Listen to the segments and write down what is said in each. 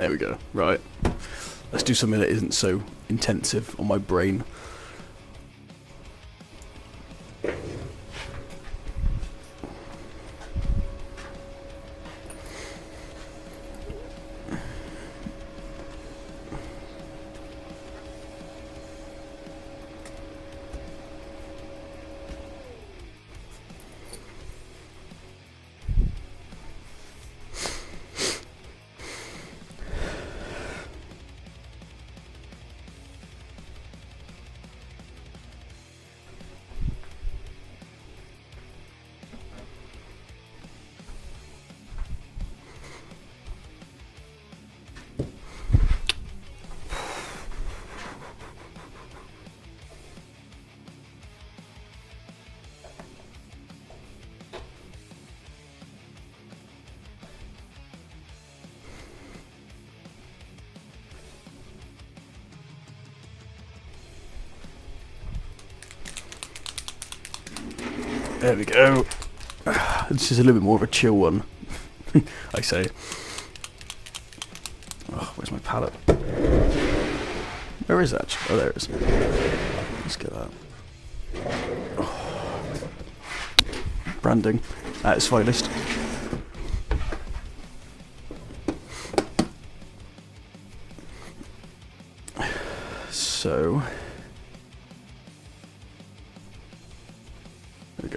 There we go. Right. Let's do something that isn't so intensive on my brain. There we go. This is a little bit more of a chill one, I say. Oh, where's my palette? Where is that? Oh, there it is. Let's get that. Oh. Branding at its finest. So...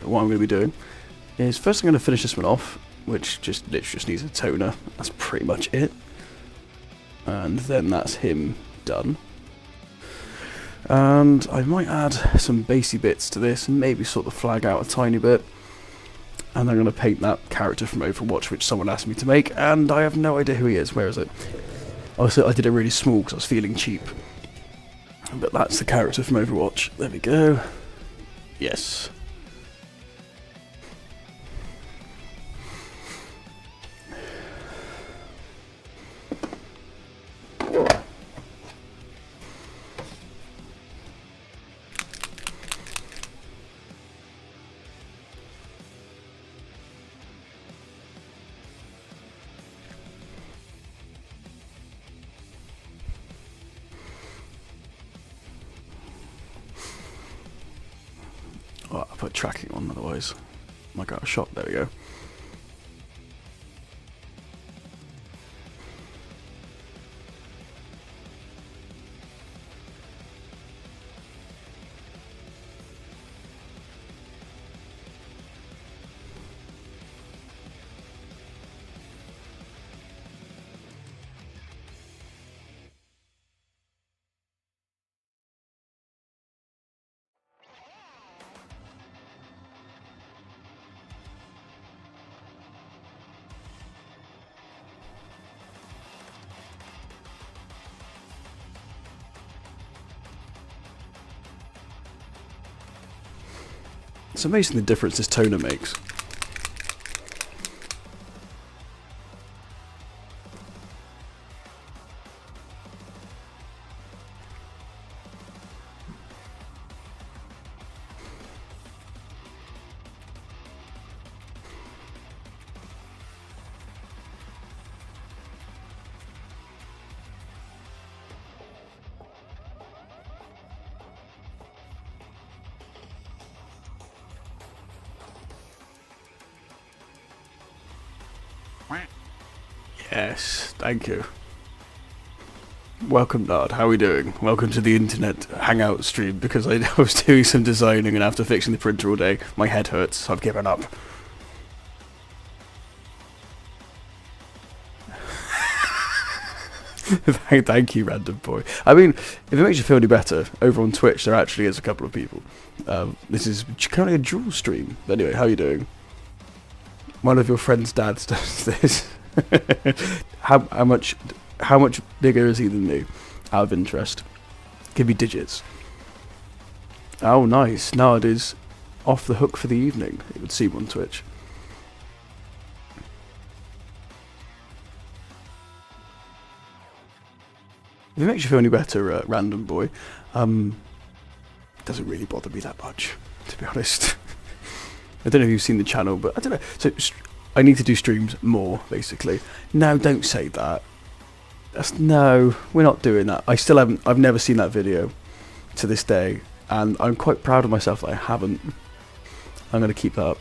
what I'm going to be doing is first I'm going to finish this one off, which just literally just needs a toner. That's pretty much it. And then that's him done. And I might add some bassy bits to this and maybe sort the flag out a tiny bit. And I'm going to paint that character from Overwatch, which someone asked me to make, and I have no idea who he is. Where is it? Also, I did it really small because I was feeling cheap. But that's the character from Overwatch. There we go. Yes. Oh, I put tracking on, otherwise I might go out of shot. There we go. It's amazing the difference this toner makes. Yes, thank you. Welcome, Nard. How are we doing? Welcome to the internet Hangout stream, because I was doing some designing and after fixing the printer all day, my head hurts, so I've given up. Thank you, random boy. I mean, if it makes you feel any better, over on Twitch there actually is a couple of people. This is currently a dual stream. But anyway, how are you doing? One of your friend's dads does this. how much bigger is he than me? Out of interest. Give me digits. Oh, nice. Nard is off the hook for the evening, it would seem on Twitch. If it makes you feel any better, random boy, it doesn't really bother me that much, to be honest. I don't know if you've seen the channel, but I don't know. So I need to do streams more, basically. No, don't say that. No, we're not doing that. I've never seen that video to this day, and I'm quite proud of myself that I haven't. I'm going to keep that up.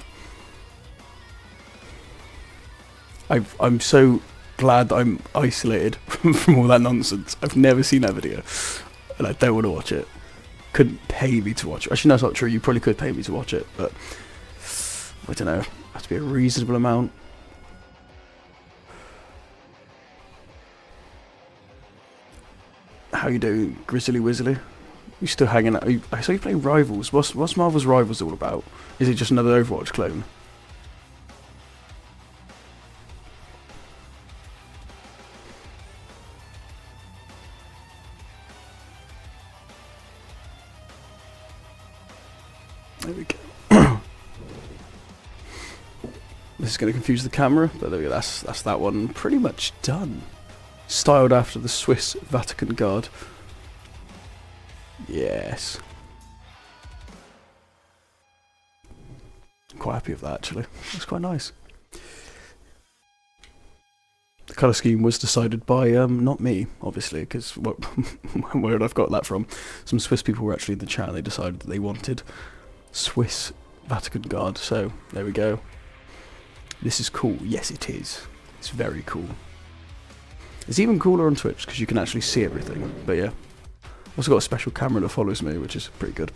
I'm so glad that I'm isolated from all that nonsense. I've never seen that video, and I don't want to watch it. Couldn't pay me to watch it. Actually, no, that's not true. You probably could pay me to watch it, but I don't know. Has to be a reasonable amount. How you doing, Grizzly Wizzly? You still hanging out? I saw you playing Rivals. What's Marvel's Rivals all about? Is it just another Overwatch clone? There we go. This is going to confuse the camera, but there we go. That's that one pretty much done. Styled after the Swiss Vatican Guard. Yes. I'm quite happy with that, actually. It's quite nice. The colour scheme was decided by not me, obviously, because where I've got that from. Some Swiss people were actually in the chat and they decided that they wanted Swiss Vatican Guard, so there we go. This is cool. Yes, it is. It's very cool. It's even cooler on Twitch because you can actually see everything. But yeah, also got a special camera that follows me, which is pretty good.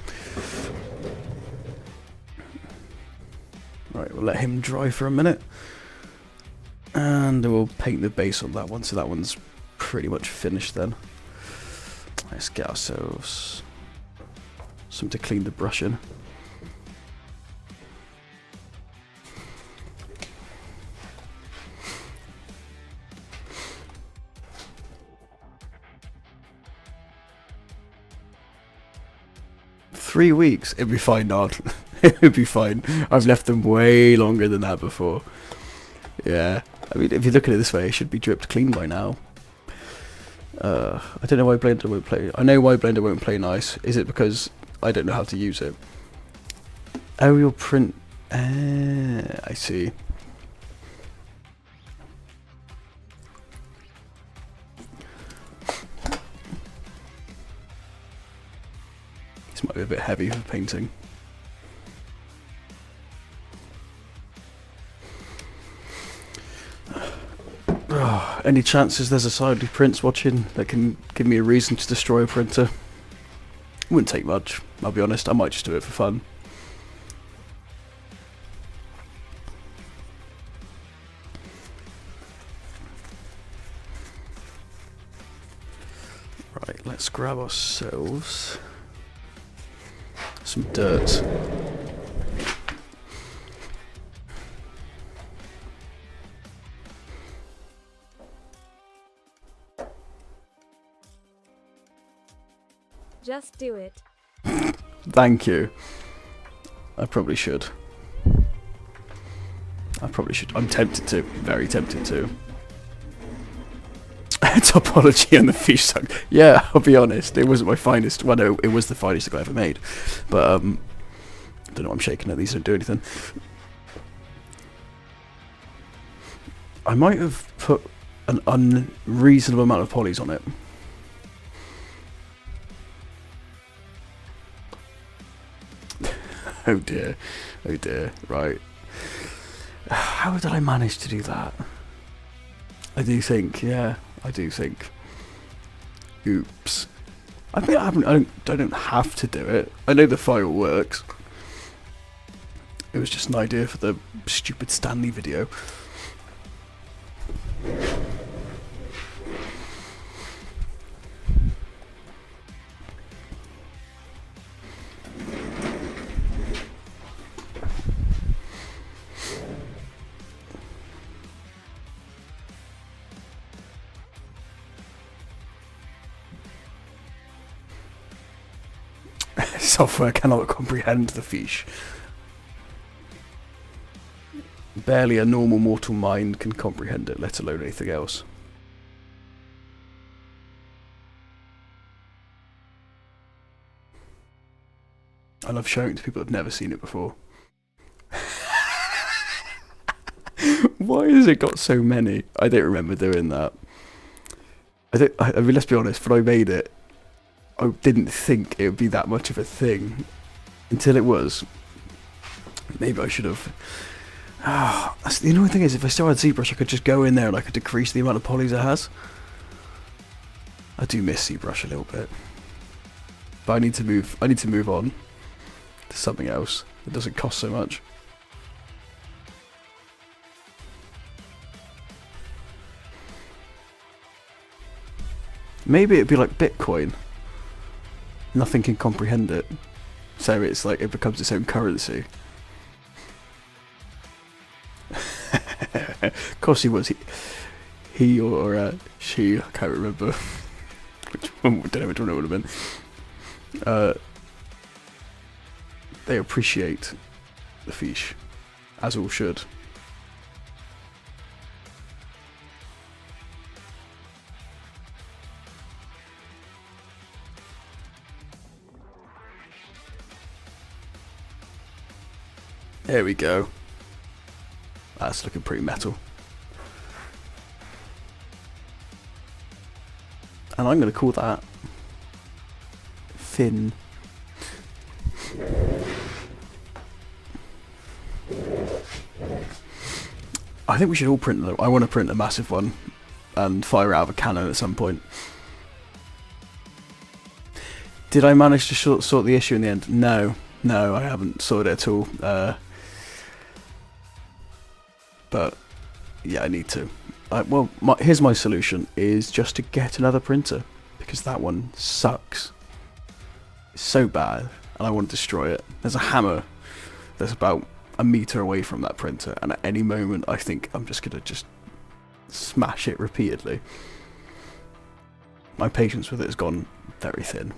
Right, we'll let him dry for a minute, and we'll paint the base on that one. So that one's pretty much finished then. Let's get ourselves something to clean the brush in. Three weeks, it'd be fine, Nard. It'd be fine. I've left them way longer than that before. Yeah, I mean, if you look at it this way, it should be dripped clean by now. I don't know why Blender won't play. I know why Blender won't play nice. Is it because I don't know how to use it? Oh, you'll print. I see. This might be a bit heavy for painting. Oh, any chances there's a side of Prince watching that can give me a reason to destroy a printer? Wouldn't take much, I'll be honest. I might just do it for fun. Right, let's grab ourselves some dirt. Just do it. Thank you. I probably should. I'm tempted to. Very tempted to. Topology and the fish suck. Yeah, I'll be honest. It wasn't my finest. Well, no, it was the finest I ever made. But, I don't know, I'm shaking it. These don't do anything. I might have put an unreasonable amount of polys on it. Oh dear. Oh dear. Right. How did I manage to do that? I do think, yeah. I do think. Oops. I mean, I don't have to do it. I know the file works. It was just an idea for the stupid Stanley video. Software cannot comprehend the fish. Barely a normal mortal mind can comprehend it, let alone anything else. I love showing it to people that have never seen it before. Why has it got so many? I don't remember doing that. I mean, let's be honest, when I made it, I didn't think it would be that much of a thing until it was. Maybe I should have. That's the annoying thing is, if I still had ZBrush, I could just go in there and I could decrease the amount of polys it has. I do miss ZBrush a little bit, but I need to move. I need to move on to something else that doesn't cost so much. Maybe it'd be like Bitcoin. Nothing can comprehend it, so it's like it becomes its own currency. Of course he was. He or she, I can't remember. Which one, I don't know which one it would have been. They appreciate the fish, as all should. There we go. That's looking pretty metal. And I'm going to call that Fin. I think we should all print them. I want to print a massive one and fire out of a cannon at some point. Did I manage to sort the issue in the end? No, I haven't sorted it at all. But yeah, I need to. Well, here's my solution: is just to get another printer, because that one sucks. It's so bad, and I want to destroy it. There's a hammer that's about a meter away from that printer, and at any moment I think I'm just gonna smash it repeatedly. My patience with it has gone very thin.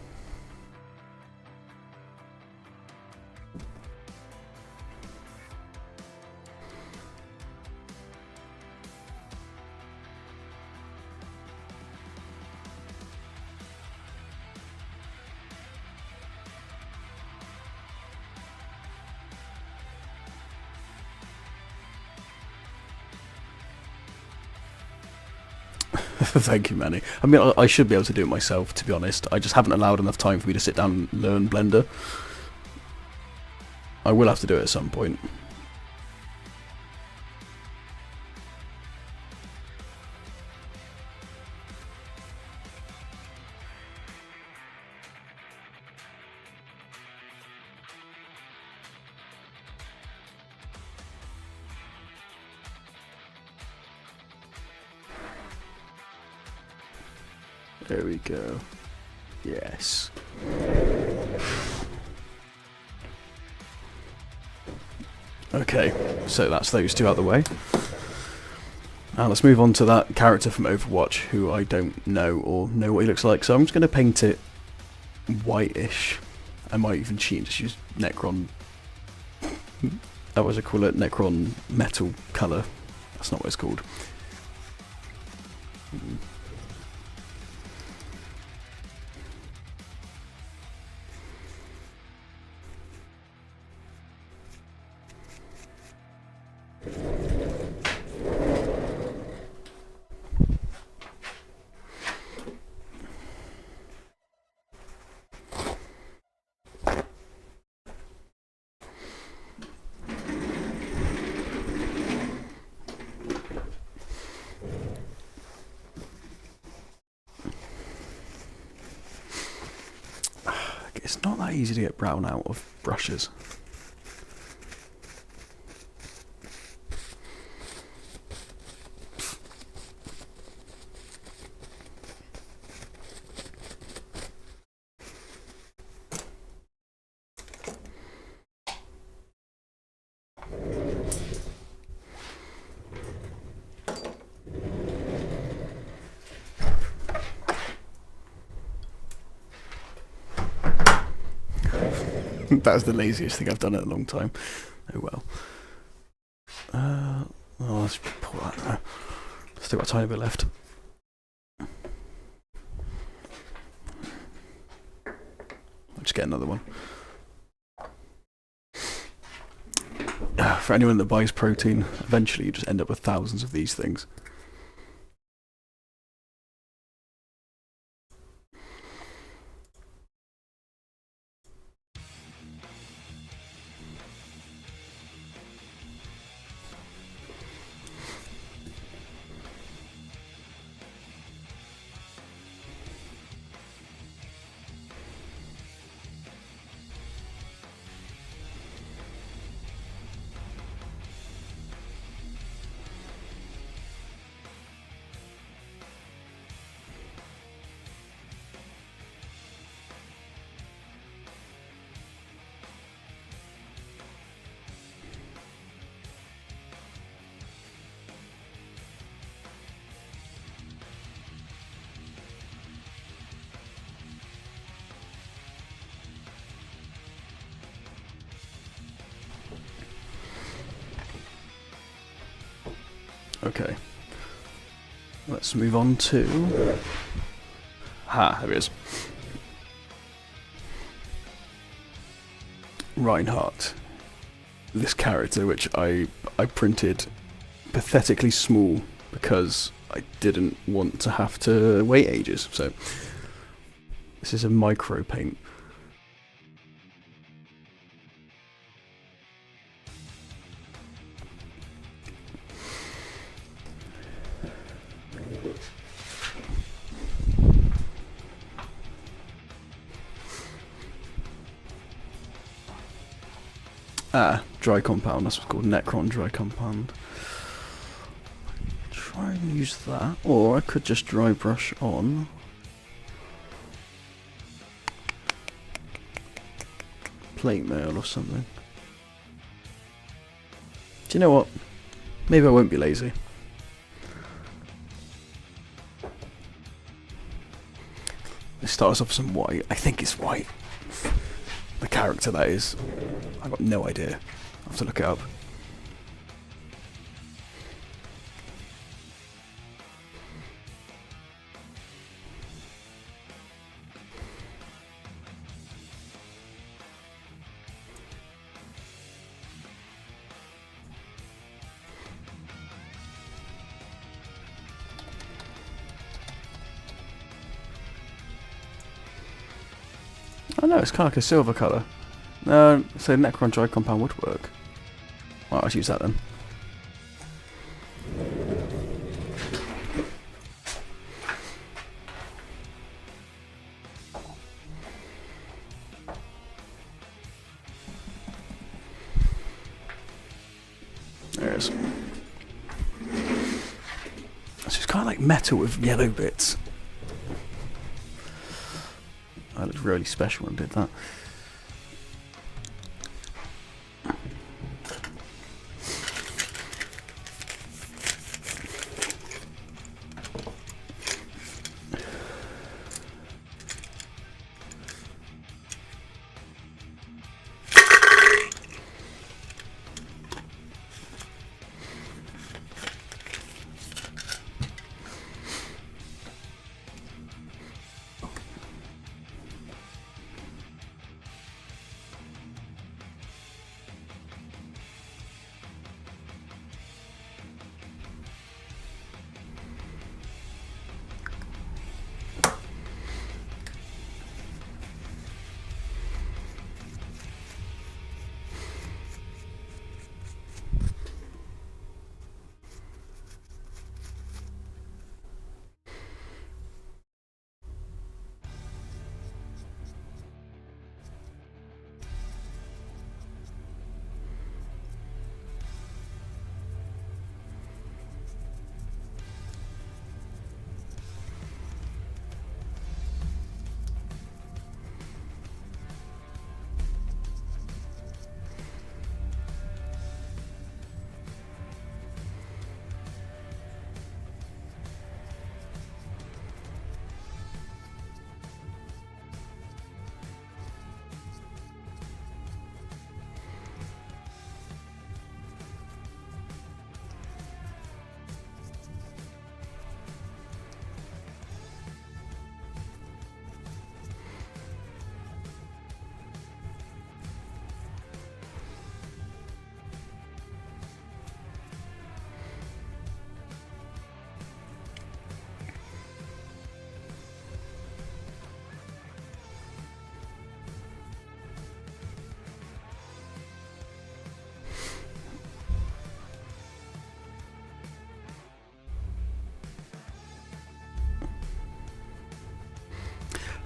Thank you, Manny. I mean, I should be able to do it myself, to be honest. I just haven't allowed enough time for me to sit down and learn Blender. I will have to do it at some point. There we go. Yes. Okay, so that's those two out of the way. Now let's move on to that character from Overwatch, who I don't know or know what he looks like. So I'm just going to paint it whitish. I might even cheat and just use Necron. What was I call it? Necron metal colour. That's not what it's called. It's not that easy to get brown out of brushes. That was the laziest thing I've done in a long time. Oh well. Let's pull that now. Still got a tiny bit left. I'll just get another one. For anyone that buys protein, eventually you just end up with thousands of these things. Okay. Let's move on to... there it is. Reinhardt. This character, which I printed pathetically small because I didn't want to have to wait ages. So this is a micro paint. Dry compound, that's what's called Necron dry compound. Try and use that, or I could just dry brush on plate mail or something. Do you know what? Maybe I won't be lazy. Let's start us off with some white. I think it's white. The character, that is. I've got no idea. I'll have to look it up. Oh no, it's kind of like a silver colour. No, so Necron dry compound would work. Well, I'll use that then. There it is. So it's kind of like metal with yellow bits. That looked really special when I did that.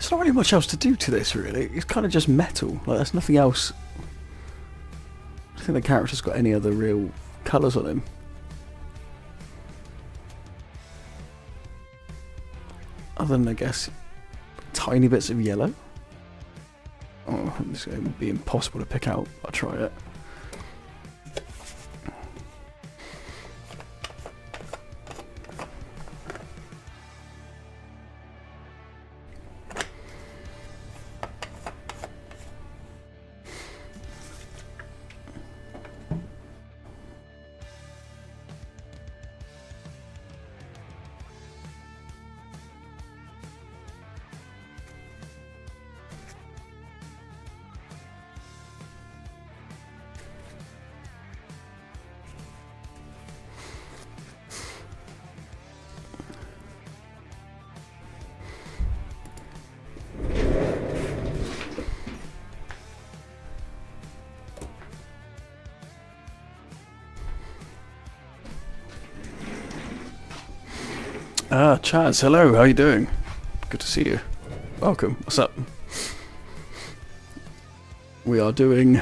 There's not really much else to do to this, really. It's kind of just metal. Like, there's nothing else. I don't think the character's got any other real colours on him. Other than, I guess, tiny bits of yellow. Oh, this is going to be impossible to pick out. I'll try it. Chaz, hello, how you doing? Good to see you. Welcome, what's up? We are doing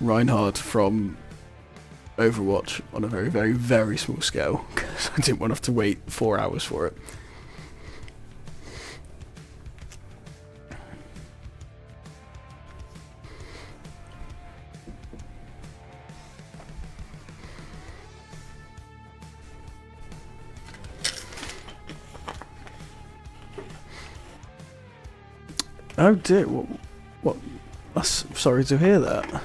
Reinhardt from Overwatch on a very, very, very small scale, because I didn't want to have to wait 4 hours for it. Oh dear, what? That's sorry to hear that.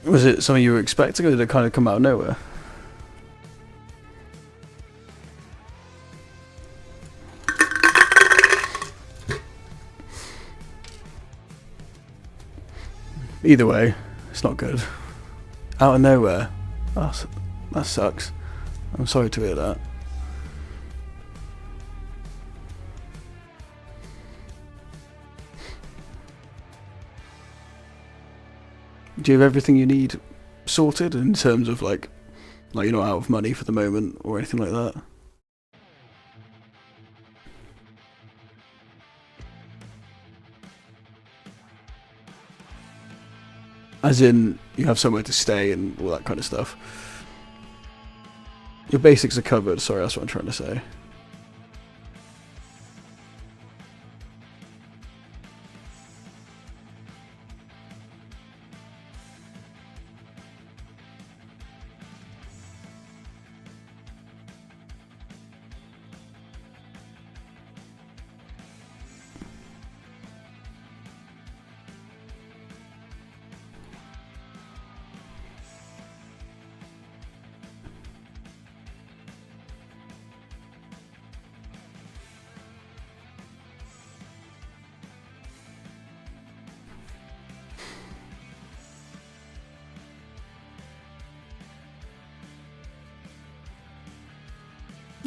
Was it something you were expecting, or did it kind of come out of nowhere? Either way, it's not good. Out of nowhere. That sucks. I'm sorry to hear that. Do you have everything you need sorted in terms of like you're not out of money for the moment or anything like that? As in, you have somewhere to stay and all that kind of stuff. Your basics are covered, sorry, that's what I'm trying to say.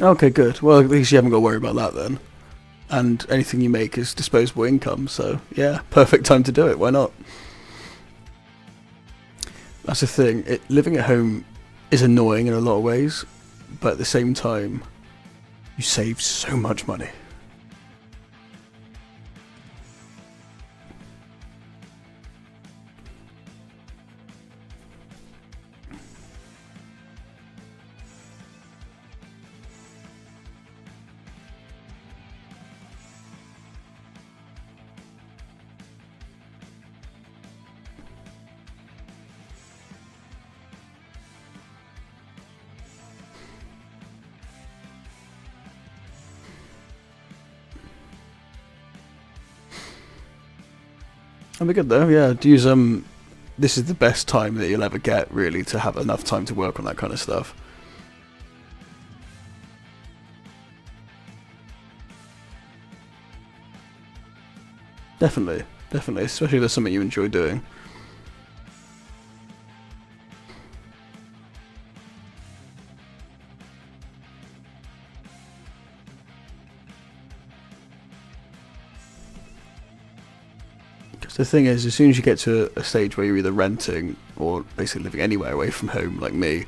Okay, good. Well, at least you haven't got to worry about that then. And anything you make is disposable income, so yeah, perfect time to do it. Why not? That's the thing. Living at home is annoying in a lot of ways, but at the same time, you save so much money. That'd be good though, yeah. Do use this is the best time that you'll ever get, really, to have enough time to work on that kind of stuff. Definitely, definitely, especially if there's something you enjoy doing. The thing is, as soon as you get to a stage where you're either renting or basically living anywhere away from home, like me,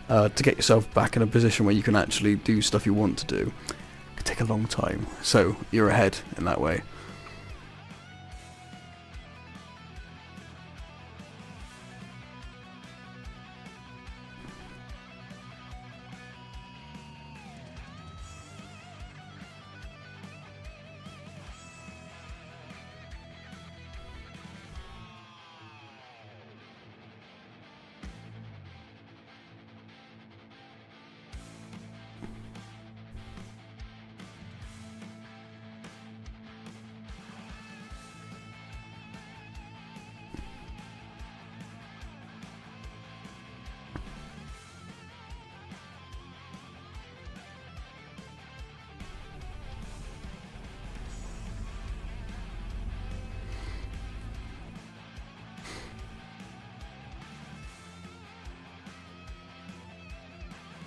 to get yourself back in a position where you can actually do stuff you want to do, it can take a long time. So you're ahead in that way.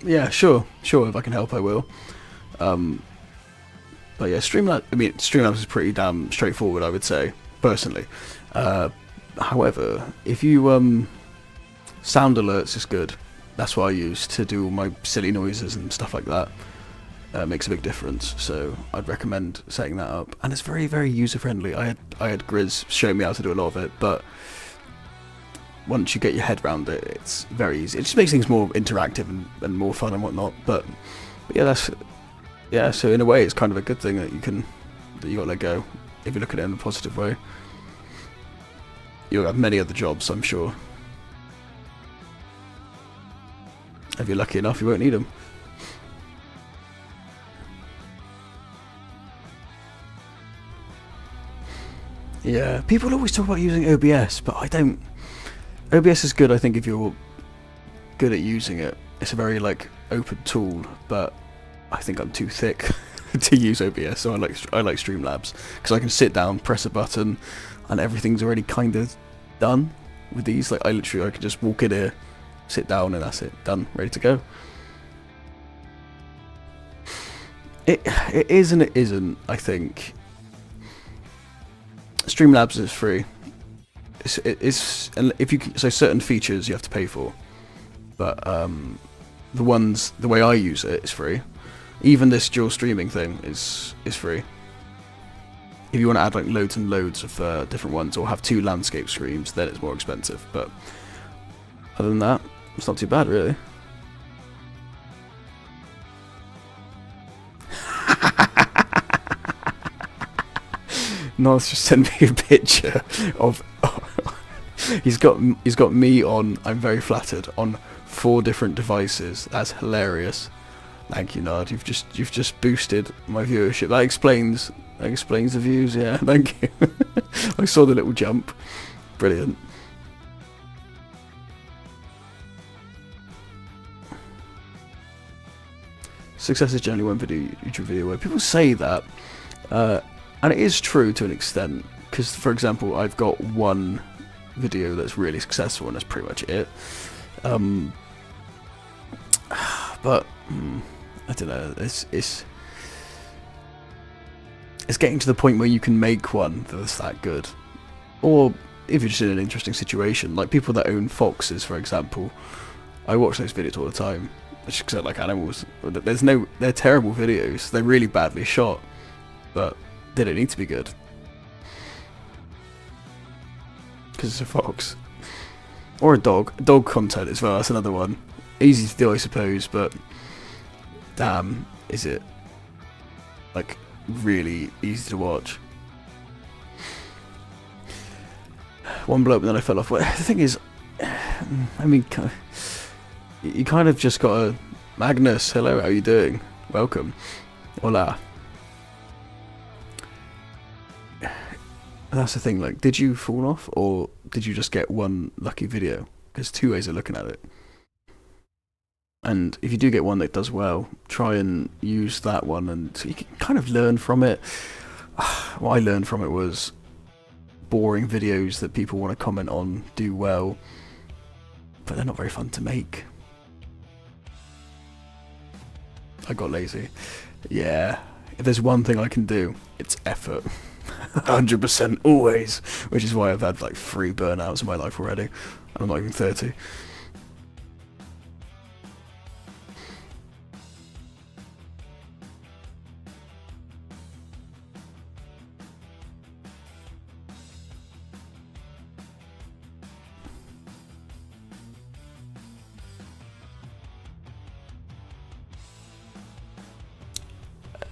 Yeah, sure. If I can help, I will. But yeah, Streamlabs is pretty damn straightforward, I would say, personally. However, if you sound alerts is good. That's what I use to do all my silly noises and stuff like that. Makes a big difference, so I'd recommend setting that up. And it's very, very user friendly. I had Grizz show me how to do a lot of it, but once you get your head around it, it's very easy. It just makes things more interactive and more fun and whatnot. But yeah. So in a way, it's kind of a good thing that you got to let go if you look at it in a positive way. You'll have many other jobs, I'm sure. If you're lucky enough, you won't need them. Yeah, people always talk about using OBS, but I don't. OBS is good, I think, if you're good at using it. It's a very open tool, but I think I'm too thick to use OBS, so I like Streamlabs because I can sit down, press a button, and everything's already kind of done with these. I can just walk in here, sit down, and that's it, done, ready to go. It is and it isn't, I think. Streamlabs is free. And so certain features you have to pay for, but the way I use it is free. Even this dual streaming thing is free. If you want to add loads and loads of different ones or have 2 landscape streams, then it's more expensive. But other than that, it's not too bad, really. North just sent me a picture of. He's got me on. I'm very flattered on 4 different devices. That's hilarious. Thank you, Nard. You've just boosted my viewership. That explains the views. Yeah, thank you. I saw the little jump. Brilliant. Success is generally one YouTube video where people say that. And it is true to an extent, because, for example, I've got one video that's really successful, and that's pretty much it. But I don't know. It's getting to the point where you can make one that's that good, or if you're just in an interesting situation, like people that own foxes, for example. I watch those videos all the time. Just because I like animals. They're terrible videos. They're really badly shot, but they don't need to be good because it's a fox or a dog. Dog content as well. That's another one. Easy to do, I suppose, but damn, is it really easy to watch. One bloke, and then I fell off. Well, the thing is, I mean, you kind of just gotta. Magnus, hello, how are you doing? Welcome. Hola. That's the thing, did you fall off, or did you just get one lucky video? There's 2 ways of looking at it. And if you do get one that does well, try and use that one, and you can kind of learn from it. What I learned from it was boring videos that people want to comment on do well, but they're not very fun to make. I got lazy. Yeah, if there's one thing I can do, it's effort. 100% always, which is why I've had 3 burnouts in my life already, and I'm not even 30.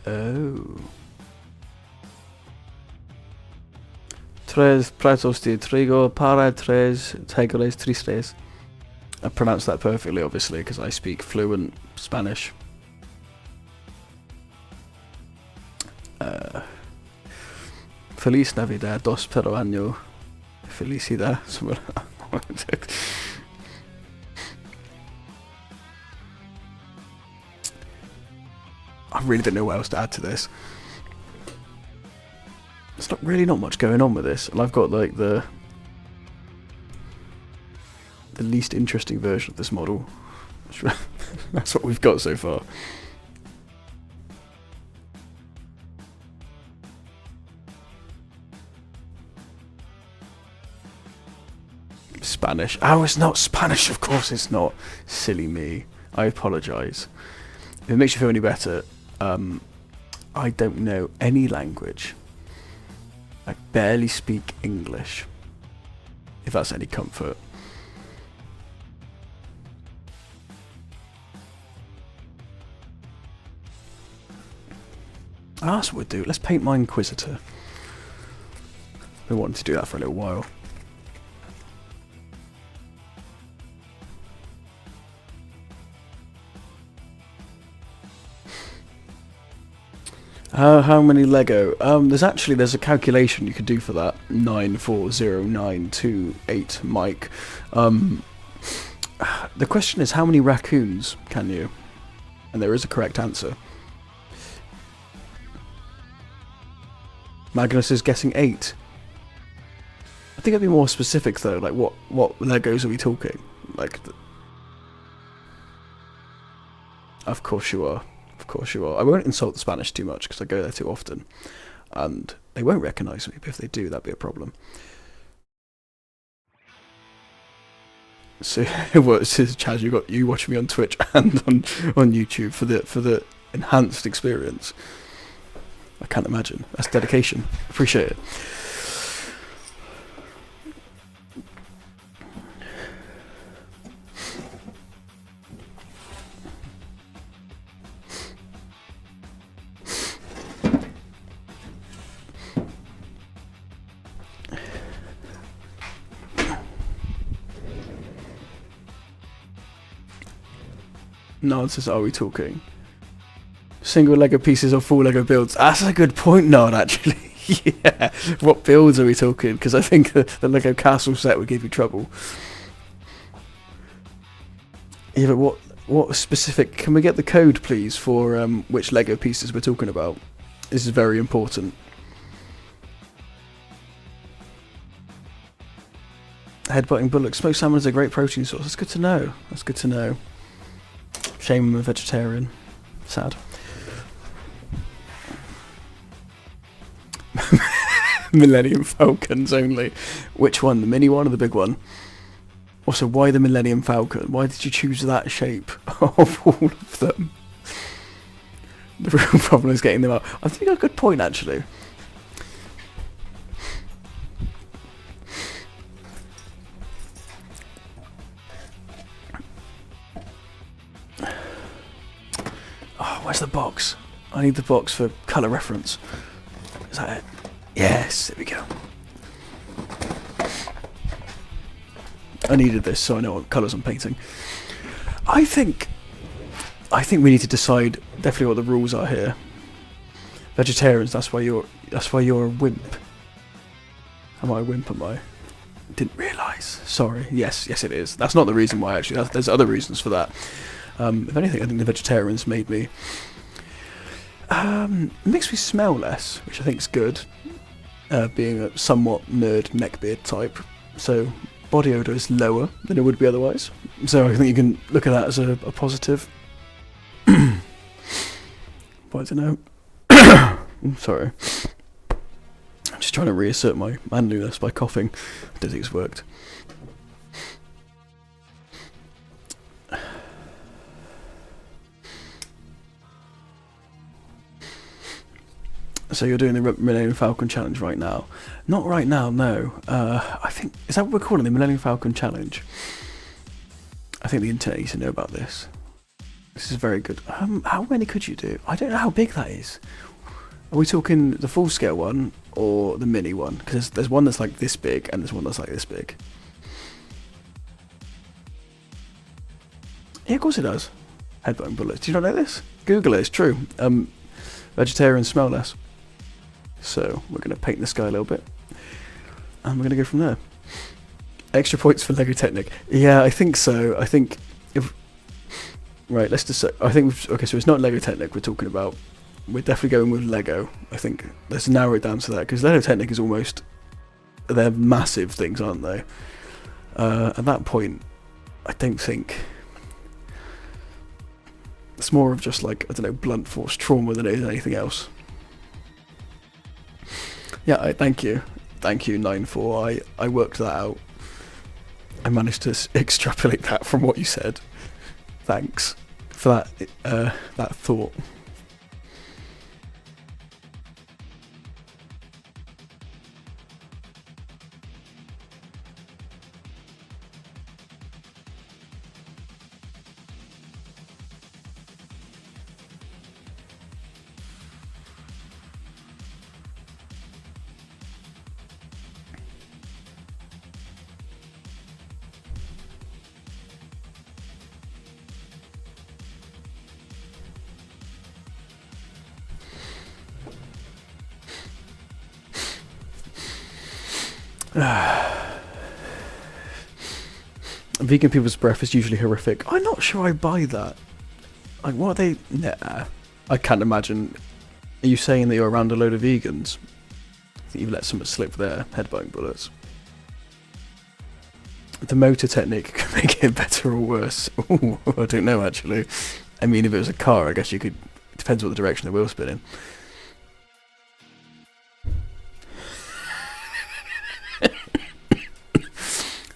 Oh. Tres platos de trigo para 3 tigres tristes. I pronounced that perfectly, obviously, because I speak fluent Spanish. Feliz Navidad, dos pero año. Felicidad. I really don't know what else to add to this. There's not much going on with this, and I've got the least interesting version of this model. That's what we've got so far. Spanish. Oh, it's not Spanish, of course it's not. Silly me. I apologise. If it makes you feel any better, I don't know any language. I barely speak English, if that's any comfort. Ah, that's what we'll do. Let's paint my Inquisitor. Been wanting to do that for a little while. How many Lego? There's a calculation you could do for that. 94092 Mike. The question is, how many raccoons can you? And there is a correct answer. Magnus is guessing 8. I think I'd be more specific though. Like, what Legos are we talking? Like, of course you are. Of course you are. I won't insult the Spanish too much because I go there too often, and they won't recognise me. But if they do, that'd be a problem. So, what says Chaz? You watching me on Twitch and on YouTube for the enhanced experience. I can't imagine. That's dedication. Appreciate it. Nod says, are we talking single Lego pieces or full Lego builds? That's a good point, Nod, actually. Yeah, what builds are we talking? Because I think the Lego castle set would give you trouble. Yeah, but what specific... Can we get the code, please, for which Lego pieces we're talking about? This is very important. Headbutting bullock. Smoked salmon is a great protein source. That's good to know. That's good to know. Shame I'm a vegetarian. Sad. Millennium Falcons only. Which one? The mini one or the big one? Also, why the Millennium Falcon? Why did you choose that shape of all of them? The real problem is getting them out. I think you got a good point, actually. Oh, where's the box? I need the box for colour reference. Is that it? Yes, there we go. I needed this so I know what colours I'm painting. I think we need to decide definitely what the rules are here. Vegetarians, that's why you're a wimp. Am I a wimp, am I? Didn't realise. Sorry. Yes it is. That's not the reason why, actually. There's other reasons for that. If anything, I think the vegetarians made me... it makes me smell less, which I think is good. Being a somewhat nerd neckbeard type. So, body odour is lower than it would be otherwise. So I think you can look at that as a positive. But I don't know. I'm sorry. I'm just trying to reassert my manliness by coughing. I don't think it's worked. So you're doing the Millennium Falcon Challenge right now? Not right now, no. I think... Is that what we're calling the Millennium Falcon Challenge? I think the internet needs to know about this. This is very good. How many could you do? I don't know how big that is. Are we talking the full-scale one or the mini one? Because there's one that's like this big and there's one that's like this big. Yeah, of course it does. Headbutting bullets. Do you not know this? Google it, it's true. Vegetarians smell less. So we're going to paint the sky a little bit. And we're going to go from there. Extra points for Lego Technic. Yeah, I think so. I think if... Right, let's just say... I think okay, so it's not Lego Technic we're talking about. We're definitely going with Lego. I think let's narrow it down to that. Because Lego Technic is almost... They're massive things, aren't they? At that point, I don't think... It's more of just like, I don't know, blunt force trauma than it is anything else. Yeah, thank you. Thank you, 9-4. I worked that out. I managed to extrapolate that from what you said. Thanks for that thought. Vegan people's breath is usually horrific. I'm not sure I buy that. Like, what are they? Nah, I can't imagine. Are you saying that you're around a load of vegans? That you've let someone slip their headbutting bullets? The motor technique can make it better or worse. Ooh, I don't know actually. I mean, if it was a car, I guess you could. It depends what the direction the wheel's spinning.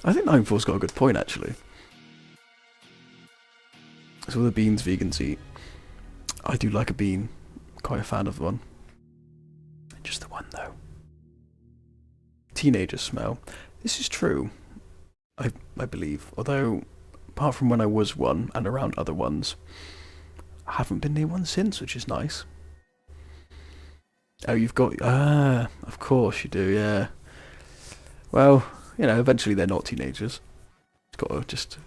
I think 9-4's got a good point, actually. So all the beans vegans eat. I do like a bean. Quite a fan of one. Just the one, though. Teenagers smell. This is true. I believe. Although, apart from when I was one, and around other ones, I haven't been near one since, which is nice. Oh, you've got... of course you do, yeah. Well... You know, eventually they're not teenagers. Got to just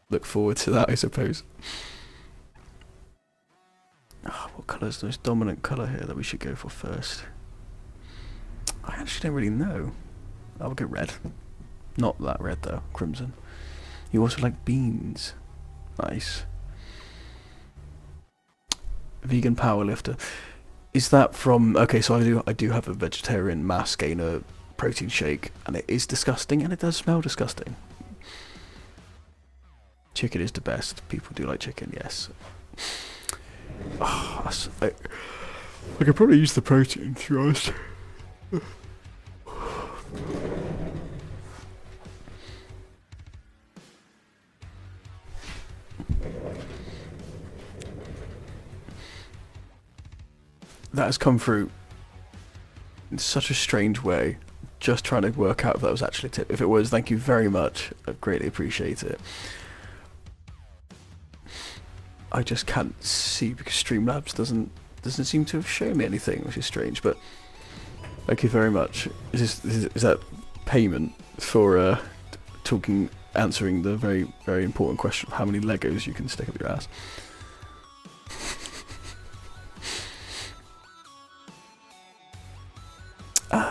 look forward to that, I suppose. Oh, what colour is the most dominant colour here that we should go for first? I actually don't really know. I'll go red. Not that red though, crimson. You also like beans. Nice. Vegan powerlifter. Is that from... Okay, so I do have a vegetarian mass gainer protein shake, and it is disgusting, and it does smell disgusting. Chicken is the best. People do like chicken, yes. Oh, I could probably use the protein, to be honest. That has come through in such a strange way. Just trying to work out if that was actually a tip. If it was, thank you very much. I greatly appreciate it. I just can't see because Streamlabs doesn't seem to have shown me anything, which is strange. But thank you very much. Is that payment for answering the very, very important question of how many Legos you can stick up your ass?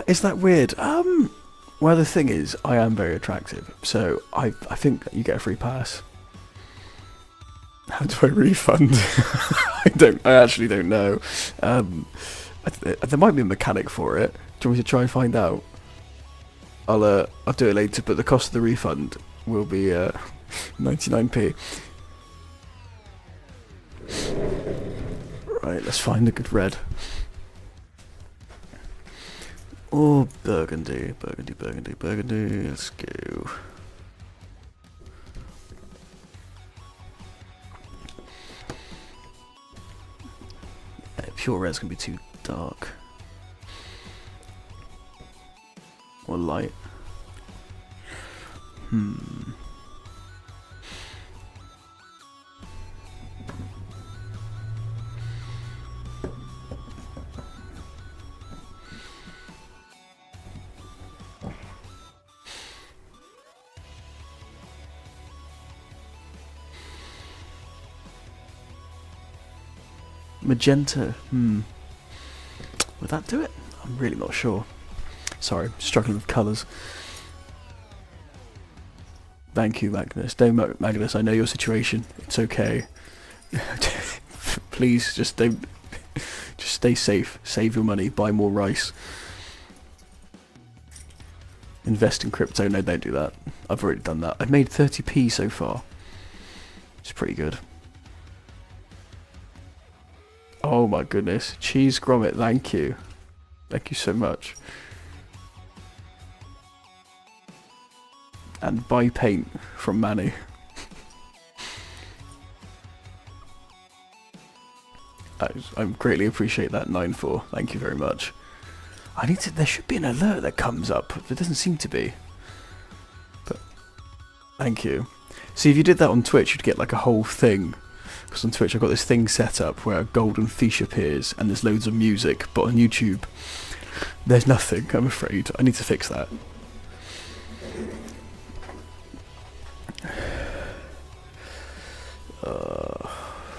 Is that weird? Well, the thing is, I am very attractive, so I think that you get a free pass. How do I refund? I actually don't know. There might be a mechanic for it. Do you want me to try and find out? I'll do it later, but the cost of the refund will be 99p. Right, let's find a good red. Oh, burgundy, burgundy, burgundy, burgundy. Let's go. Pure red's gonna be too dark. Or light. Magenta, would that do it? I'm really not sure. Sorry, struggling with colours. Thank you, Magnus. Don't, Magnus, I know your situation. It's okay. Please, just stay safe. Save your money. Buy more rice. Invest in crypto. No, don't do that. I've already done that. I've made 30p so far. It's pretty good. Oh my goodness. Cheese grommet, thank you. Thank you so much. and buy paint from Manny. I greatly appreciate that, 9-4. Thank you very much. There should be an alert that comes up. There doesn't seem to be. But thank you. See, if you did that on Twitch, you'd get like a whole thing. Because on Twitch, I've got this thing set up where a golden fish appears and there's loads of music. But on YouTube, there's nothing, I'm afraid. I need to fix that.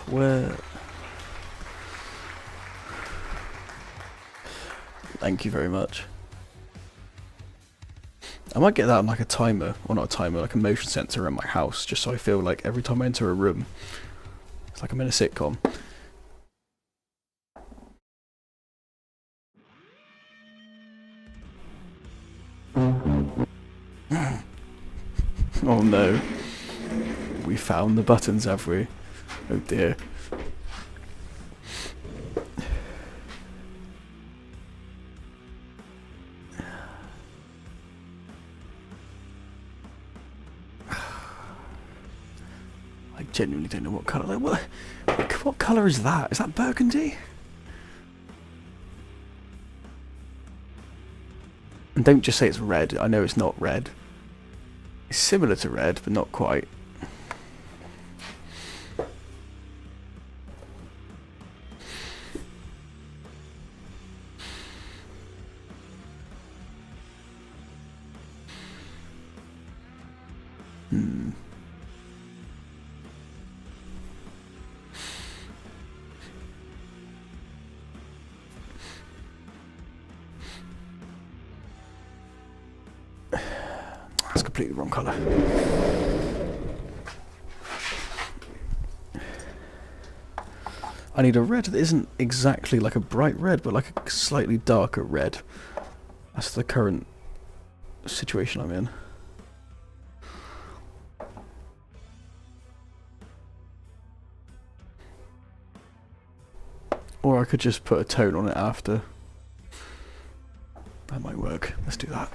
Where... Thank you very much. I might get that on like a timer, or not a timer, like a motion sensor around my house, just so I feel like every time I enter a room, it's like I'm in a sitcom. Oh no. We found the buttons, have we? Oh dear. I genuinely don't know what colour. What colour is that? Is that burgundy? And don't just say it's red. I know it's not red. It's similar to red, but not quite. That's completely wrong colour. I need a red that isn't exactly like a bright red, but like a slightly darker red. That's the current situation I'm in. Or I could just put a tone on it after. That might work. Let's do that.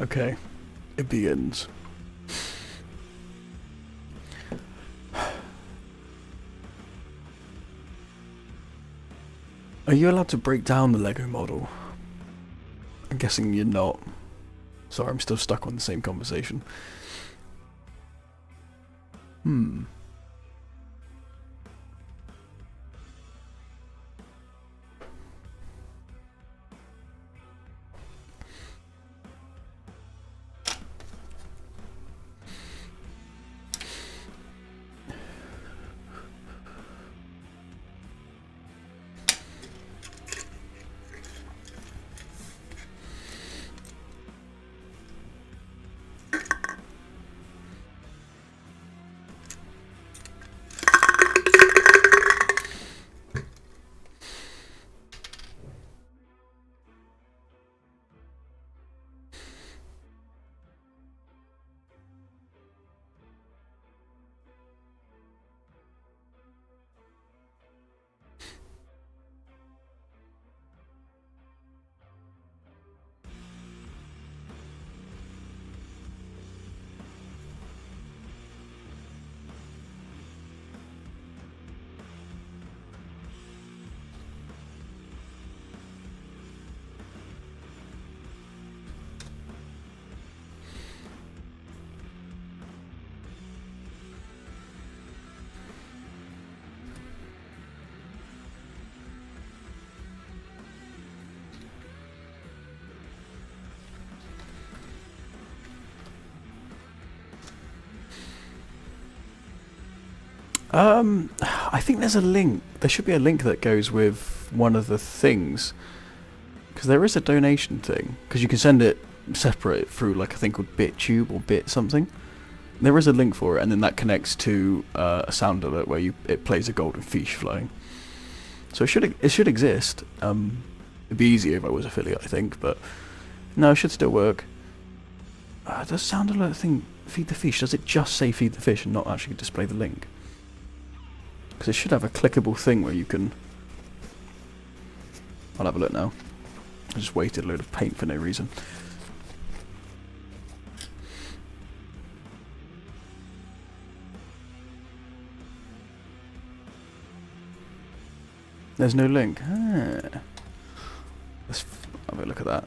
Okay, it begins. Are you allowed to break down the Lego model? I'm guessing you're not. Sorry, I'm still stuck on the same conversation. I think there's a link. There should be a link that goes with one of the things. Because there is a donation thing. Because you can send it separate through like a thing called BitTube or Bit something. There is a link for it, and then that connects to a sound alert where it plays a golden fish flying. So it should exist. It'd be easier if I was affiliate, I think, but no, it should still work. Does sound alert thing feed the fish? Does it just say feed the fish and not actually display the link? Because it should have a clickable thing where you can... I'll have a look now. I just wasted a load of paint for no reason. There's no link. Let's have a look at that.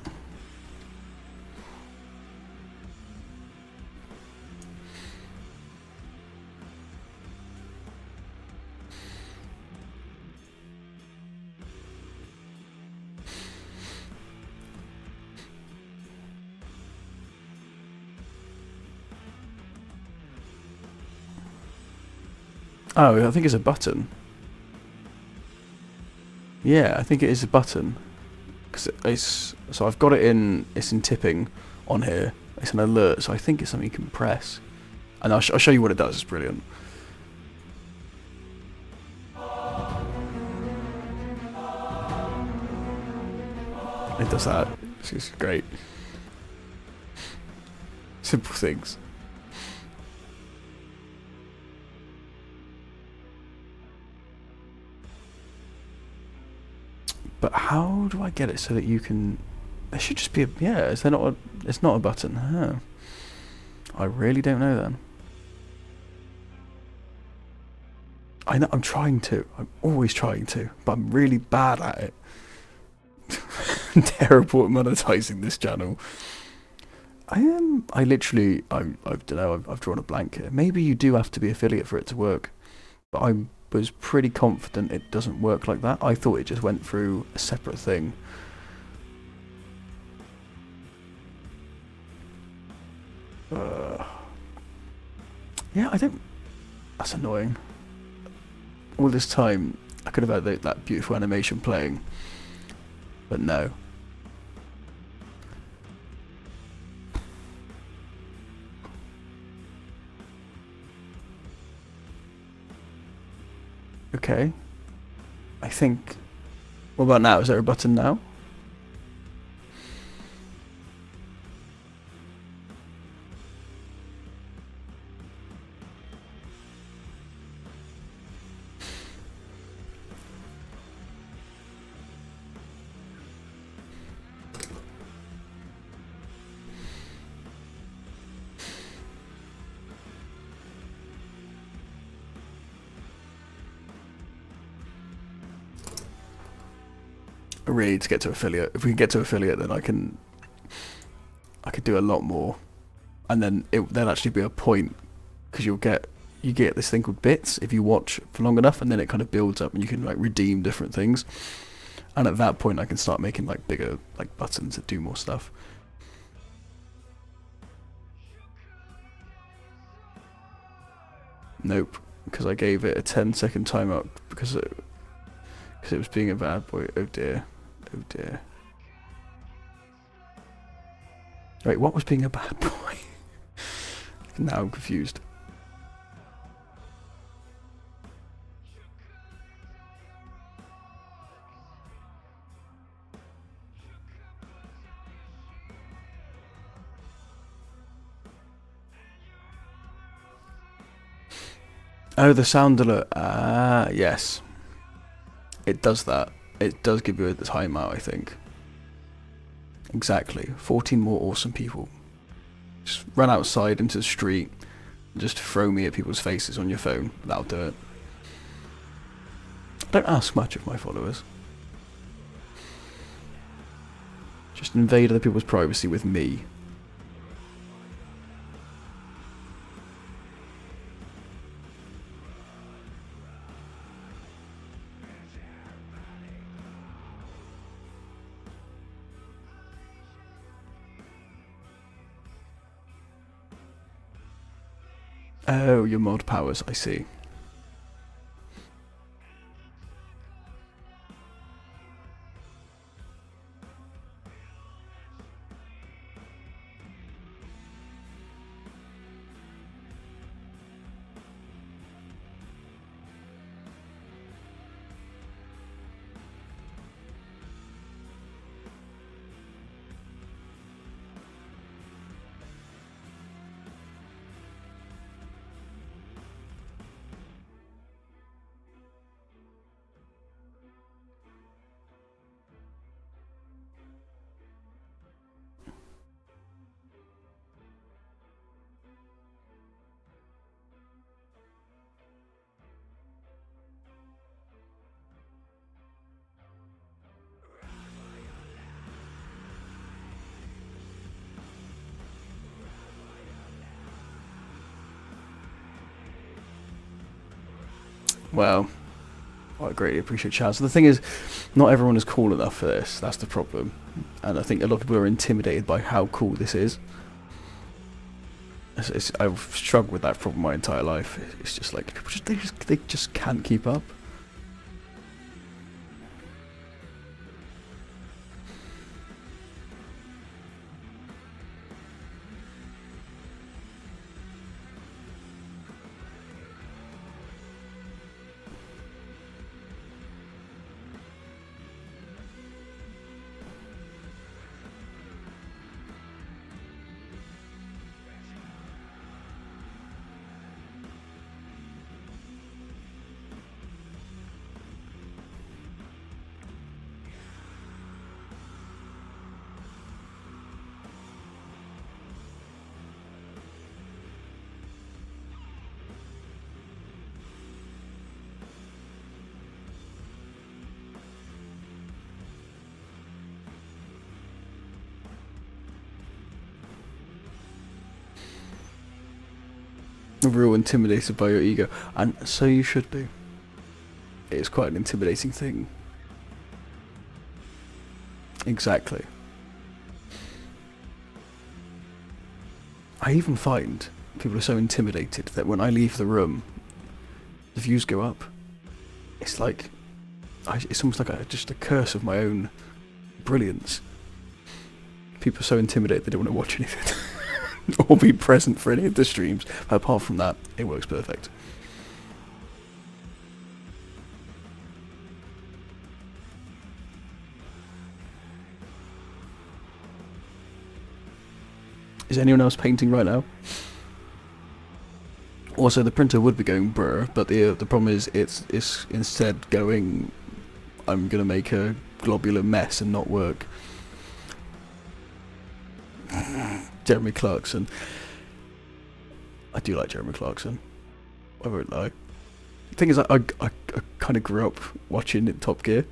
Oh, I think it's a button. Yeah, I think it is a button. So I've got it in. It's in tipping on here. It's an alert, so I think it's something you can press. And I'll show you what it does. It's brilliant. It does that. It's great. Simple things. But how do I get it so that you can... There should just be a... Yeah, is there not a... It's not a button. Oh. I really don't know then. I know, I'm trying to. I'm always trying to. But I'm really bad at it. I'm terrible at monetizing this channel. I don't know, I've drawn a blank here. Maybe you do have to be affiliate for it to work. But I was pretty confident it doesn't work like that. I thought it just went through a separate thing. Yeah, I don't... That's annoying. All this time, I could have had that beautiful animation playing. But no. Okay. I think... What about now? Is there a button now? Really to get to affiliate. If we can get to affiliate, then I could do a lot more, and then there'll actually be a point, because you get this thing called bits if you watch for long enough, and then it kind of builds up, and you can like redeem different things. And at that point, I can start making like bigger like buttons that do more stuff. Nope, because I gave it a 10-second timeout because it was being a bad boy. Oh dear. Oh dear. Wait, what was being a bad boy? Now I'm confused. Oh, the sound alert. Ah, yes. It does that. It does give you a timeout, I think. Exactly. 14 more awesome people. Just run outside into the street. Just throw me at people's faces on your phone. That'll do it. I don't ask much of my followers. Just invade other people's privacy with me. Oh, your mod powers, I see. Well, I greatly appreciate Chaz. The thing is, not everyone is cool enough for this. That's the problem. And I think a lot of people are intimidated by how cool this is. I've struggled with that problem my entire life. It's just like, people they just can't keep up. Real intimidated by your ego, and so you should be. It's quite an intimidating thing. Exactly. I even find people are so intimidated that when I leave the room, the views go up. It's like, it's almost like just a curse of my own brilliance. People are so intimidated they don't want to watch anything. Or be present for any of the streams. But apart from that, it works perfect. Is anyone else painting right now? Also, the printer would be going brr, but the problem is it's instead going, I'm gonna make a globular mess and not work. Jeremy Clarkson. I do like Jeremy Clarkson. I won't lie. The thing is, I kind of grew up watching Top Gear,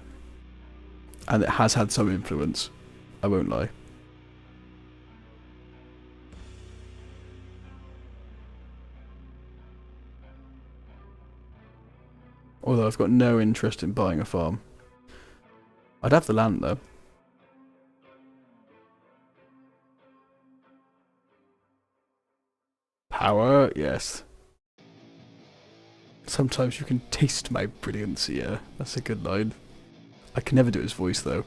and it has had some influence. I won't lie. Although I've got no interest in buying a farm. I'd have the land though. Power, yes. Sometimes you can taste my brilliance, yeah. That's a good line. I can never do his voice though.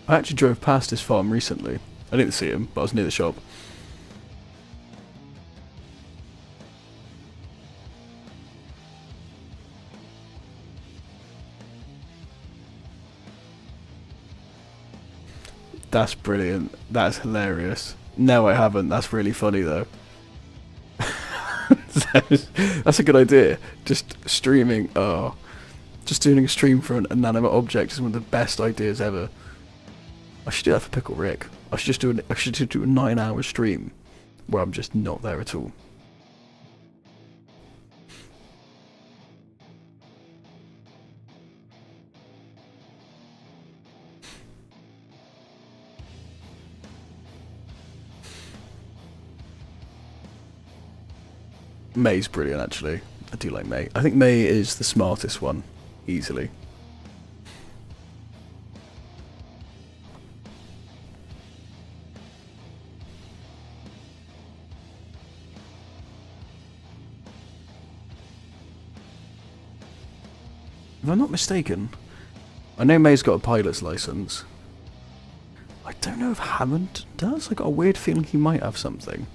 I actually drove past his farm recently. I didn't see him, but I was near the shop. That's brilliant. That's hilarious. No, I haven't. That's really funny though. That's a good idea. Just streaming. Oh, just doing a stream for an inanimate object is one of the best ideas ever. I should do that for Pickle Rick. I should do a 9-hour stream where I'm just not there at all. May's brilliant, actually. I do like May. I think May is the smartest one, easily. If I'm not mistaken, I know May's got a pilot's license. I don't know if Hammond does. I got a weird feeling he might have something.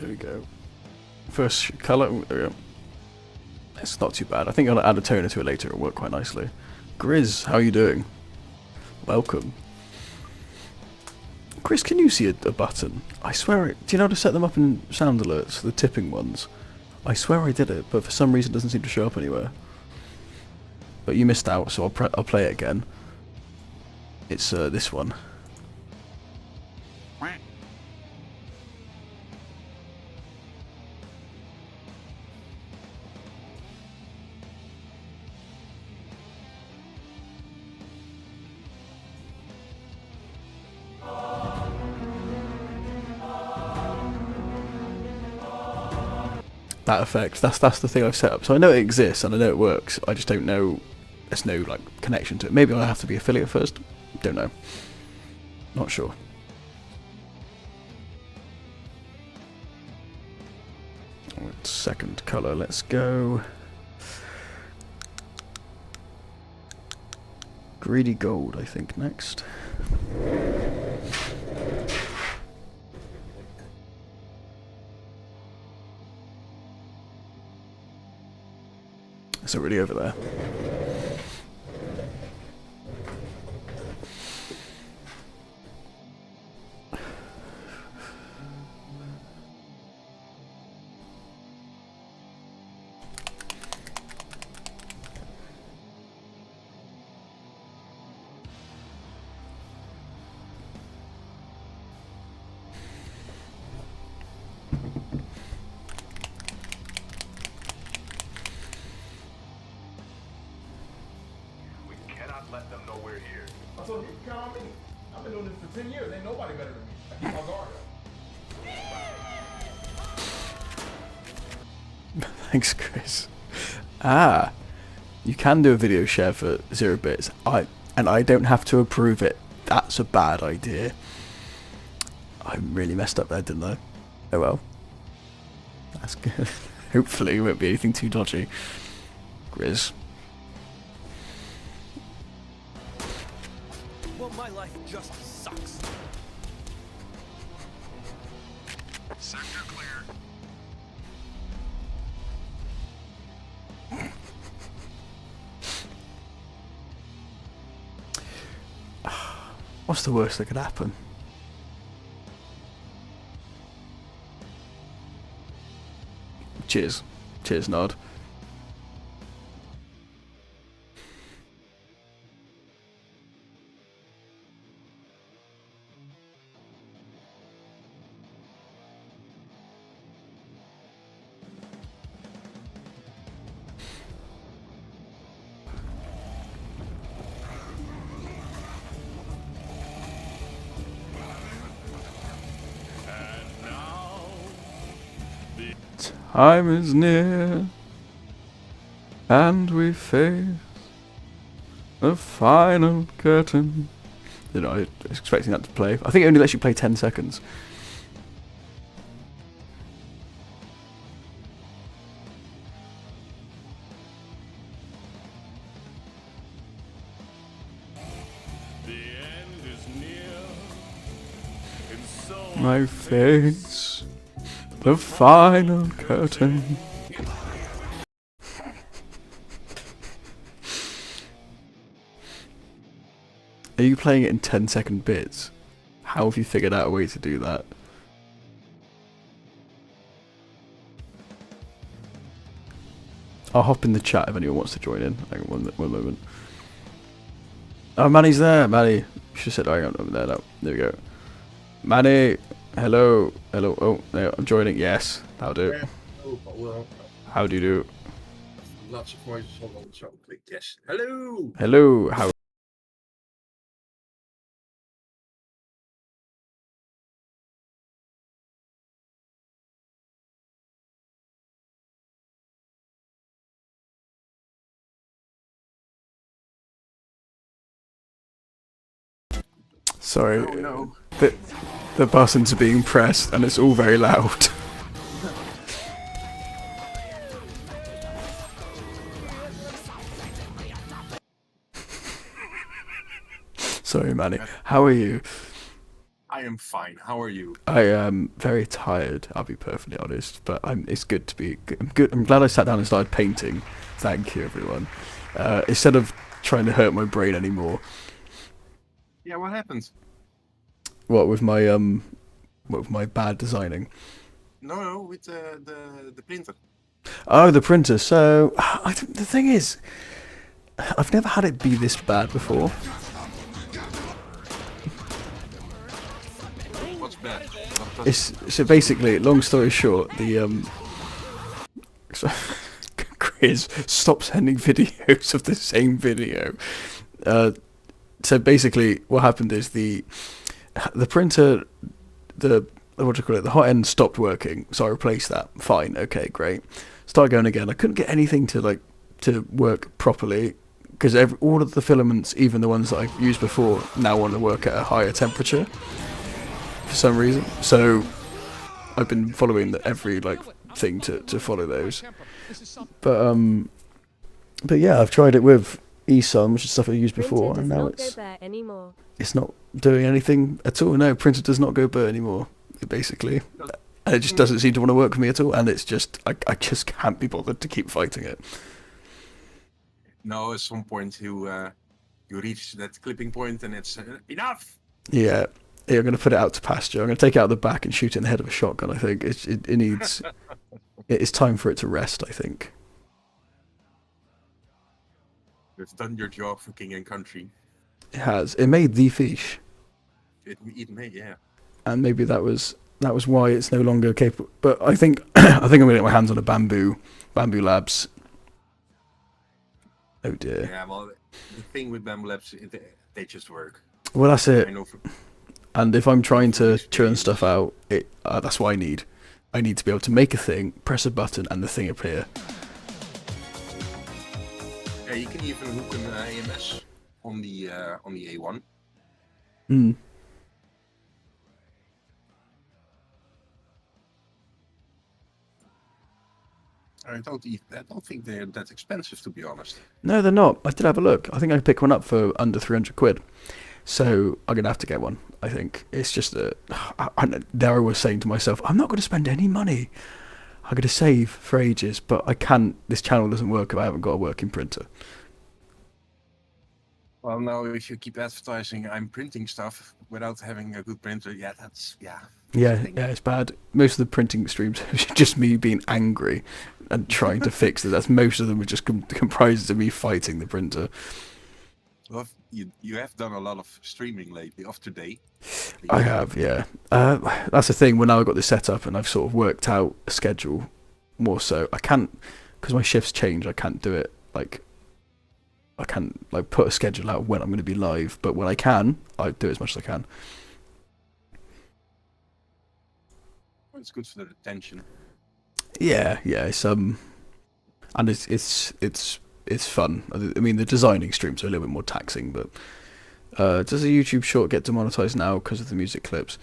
There we go. First colour. There we go. It's not too bad. I think I'll add a toner to it later. It'll work quite nicely. Grizz, how are you doing? Welcome. Chris, can you see a button? I swear it. Do you know how to set them up in sound alerts, the tipping ones? I swear I did it, but for some reason it doesn't seem to show up anywhere. But you missed out, so I'll play it again. It's this one. That effect. That's the thing I've set up. So I know it exists and I know it works. I just don't know. There's no like connection to it. Maybe I'll have to be affiliate first. Don't know. Not sure. Second colour. Let's go. Greedy gold, I think, next. It's already over there. Let them know we're here. I told you to count on me. I've been doing this for 10 years. Ain't nobody better than me. I keep my guard up. Thanks, Chris. Ah, you can do a video share for 0 bits. And I don't have to approve it. That's a bad idea. I really messed up there, didn't I? Oh well. That's good. Hopefully it won't be anything too dodgy. Grizz. Well, my life just sucks. Sector clear. What's the worst that could happen? Cheers. Cheers, Nod. Time is near, and we face the final curtain. You know, I was expecting that to play. I think it only lets you play 10 seconds. The end is near. And so My face, the final curtain. Are you playing it in 10-second bits? How have you figured out a way to do that? I'll hop in the chat if anyone wants to join in. Hang on one moment. Oh, Manny's there. Manny, you should have said, hang on, over there now. There we go. Manny, hello. Hello. Oh, no, I'm joining. Yes, that'll do. Yeah. Oh, well, How do you do? lots of voices on the shop. Click yes. Hello. Hello. How? Sorry. Oh no. The buttons are being pressed and it's all very loud. Sorry, Manny. How are you? I I am fine. How are you? I am very tired. I'll be perfectly honest, but it's good to be. I'm good. I'm glad I sat down and started painting. Thank you, everyone. Instead of trying to hurt my brain anymore. Yeah, what happened? What with my bad designing? No, with the printer. Oh, the printer. So the thing is, I've never had it be this bad before. What's bad? So basically, long story short, so, Chris, stop sending videos of the same video. So basically, what happened is the printer, what do you call it? The hot end stopped working, so I replaced that. Fine, okay, great. Start going again. I couldn't get anything to work properly because all of the filaments, even the ones that I've used before, now want to work at a higher temperature for some reason. So I've been following every thing to follow those. But yeah, I've tried it with eSun, which is stuff I used before, and now it's not doing anything at all. No, printer does not go burr anymore, basically. And it just doesn't seem to want to work for me at all, and it's just I just can't be bothered to keep fighting it. No, at some point you reach that clipping point and it's enough. Yeah, I'm going to put it out to pasture. I'm going to take it out the back and shoot it in the head of a shotgun. I think it needs. It's time for it to rest, I think. You've done your job for king and country. It has. It made the fish. It made, yeah. And maybe that was why it's no longer capable. But I think I'm going to get my hands on a bamboo labs. Oh dear. Yeah, well, the thing with bamboo labs, they just work. Well, that's it. I know And if I'm trying to churn stuff out, that's what I need. I need to be able to make a thing, press a button, and the thing appear. Yeah, you can even hook an AMS on the A1. Hmm. I don't think they're that expensive, to be honest. No, they're not. I did have a look. I think I could pick one up for under 300 quid. So I'm going to have to get one, I think. It's just that there I was saying to myself, I'm not going to spend any money. I'm going to save for ages, but I can't. This channel doesn't work if I haven't got a working printer. Well, now if you keep advertising, I'm printing stuff without having a good printer, yeah, that's, yeah. Yeah, it's bad. Most of the printing streams are just me being angry and trying to fix it. That's most of them are just comprised of me fighting the printer. Well, you have done a lot of streaming lately, of today. I have, yeah. That's the thing. When now I've got this set up and I've sort of worked out a schedule more so, I can't, because my shifts change, I can't do it I can't put a schedule out when I'm going to be live, but when I can, I do as much as I can. It's good for the retention. Yeah, it's and it's fun. I mean, the designing streams are a little bit more taxing, but does the YouTube short get demonetized now because of the music clips?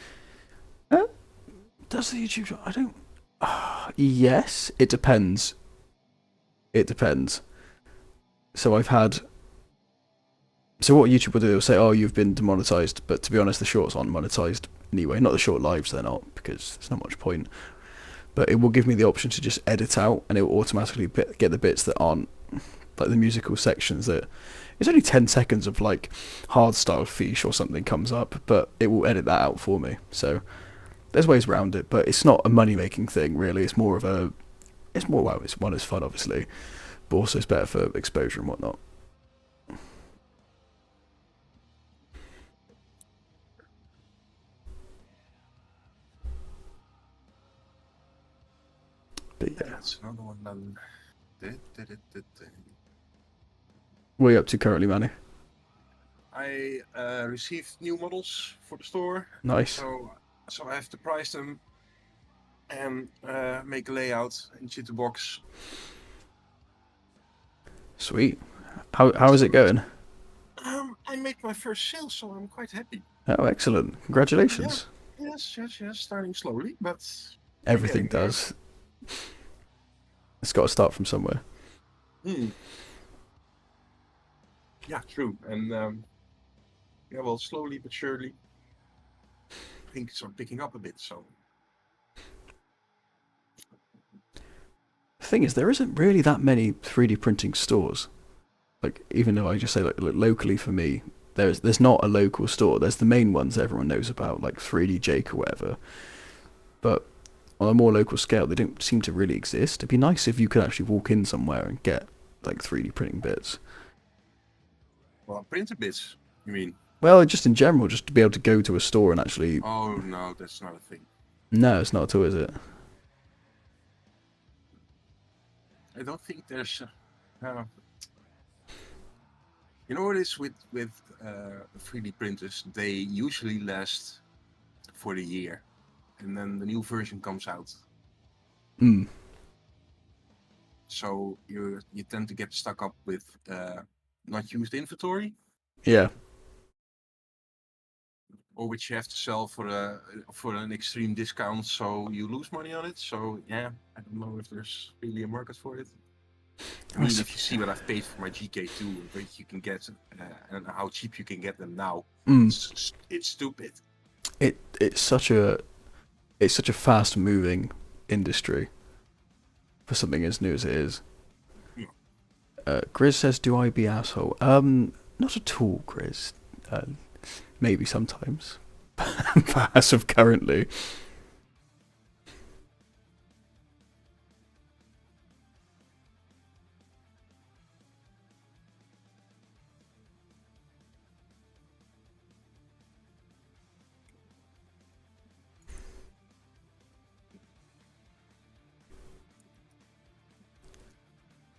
Does the YouTube short? I don't. Yes, it depends. It depends. So I've had. So what YouTube will do, they'll say, "Oh, you've been demonetized," but to be honest, the shorts aren't monetized anyway. Not the short lives, they're not, because there's not much point. But it will give me the option to just edit out, and it will automatically get the bits that aren't the musical sections. That it's only 10 seconds of hard style fiche or something comes up, but it will edit that out for me. So there's ways around it, but it's not a money making thing really. It's more it's fun obviously, but also it's better for exposure and whatnot. But yeah. That's another one done. What are you up to currently, Manny? I received new models for the store. Nice. So I have to price them and make a layout into the box. Sweet. How is it going? I made my first sale, so I'm quite happy. Oh, excellent! Congratulations. Yeah. Yes. Starting slowly, but everything does. It's got to start from somewhere. Yeah, true. And well, slowly but surely. things are picking up a bit. So The thing is, there isn't really that many 3D printing stores. Like, even though I just say like locally for me, there's not a local store. There's the main ones that everyone knows about, like 3D Jake or whatever. But on a more local scale, they don't seem to really exist. It'd be nice if you could actually walk in somewhere and get like 3D printing bits. well, printer bits. You mean? Well, just in general, just to be able to go to a store and actually. Oh no, that's not a thing. No, it's not at all, is it? I don't think there's. You know what it is with 3D printers? They usually last for the year, and then the new version comes out. Hmm. So you tend to get stuck up with not used inventory, Yeah. or which you have to sell for an extreme discount, so you lose money on it. So yeah, I don't know if there's really a market for it. I mean, if you see what I've paid for my GK2, what you can get, and how cheap you can get them now, it's stupid. It's such a fast moving industry for something as new as it is. Grizz says, "Do I be asshole?" Not at all, Grizz. Maybe sometimes, but as of currently.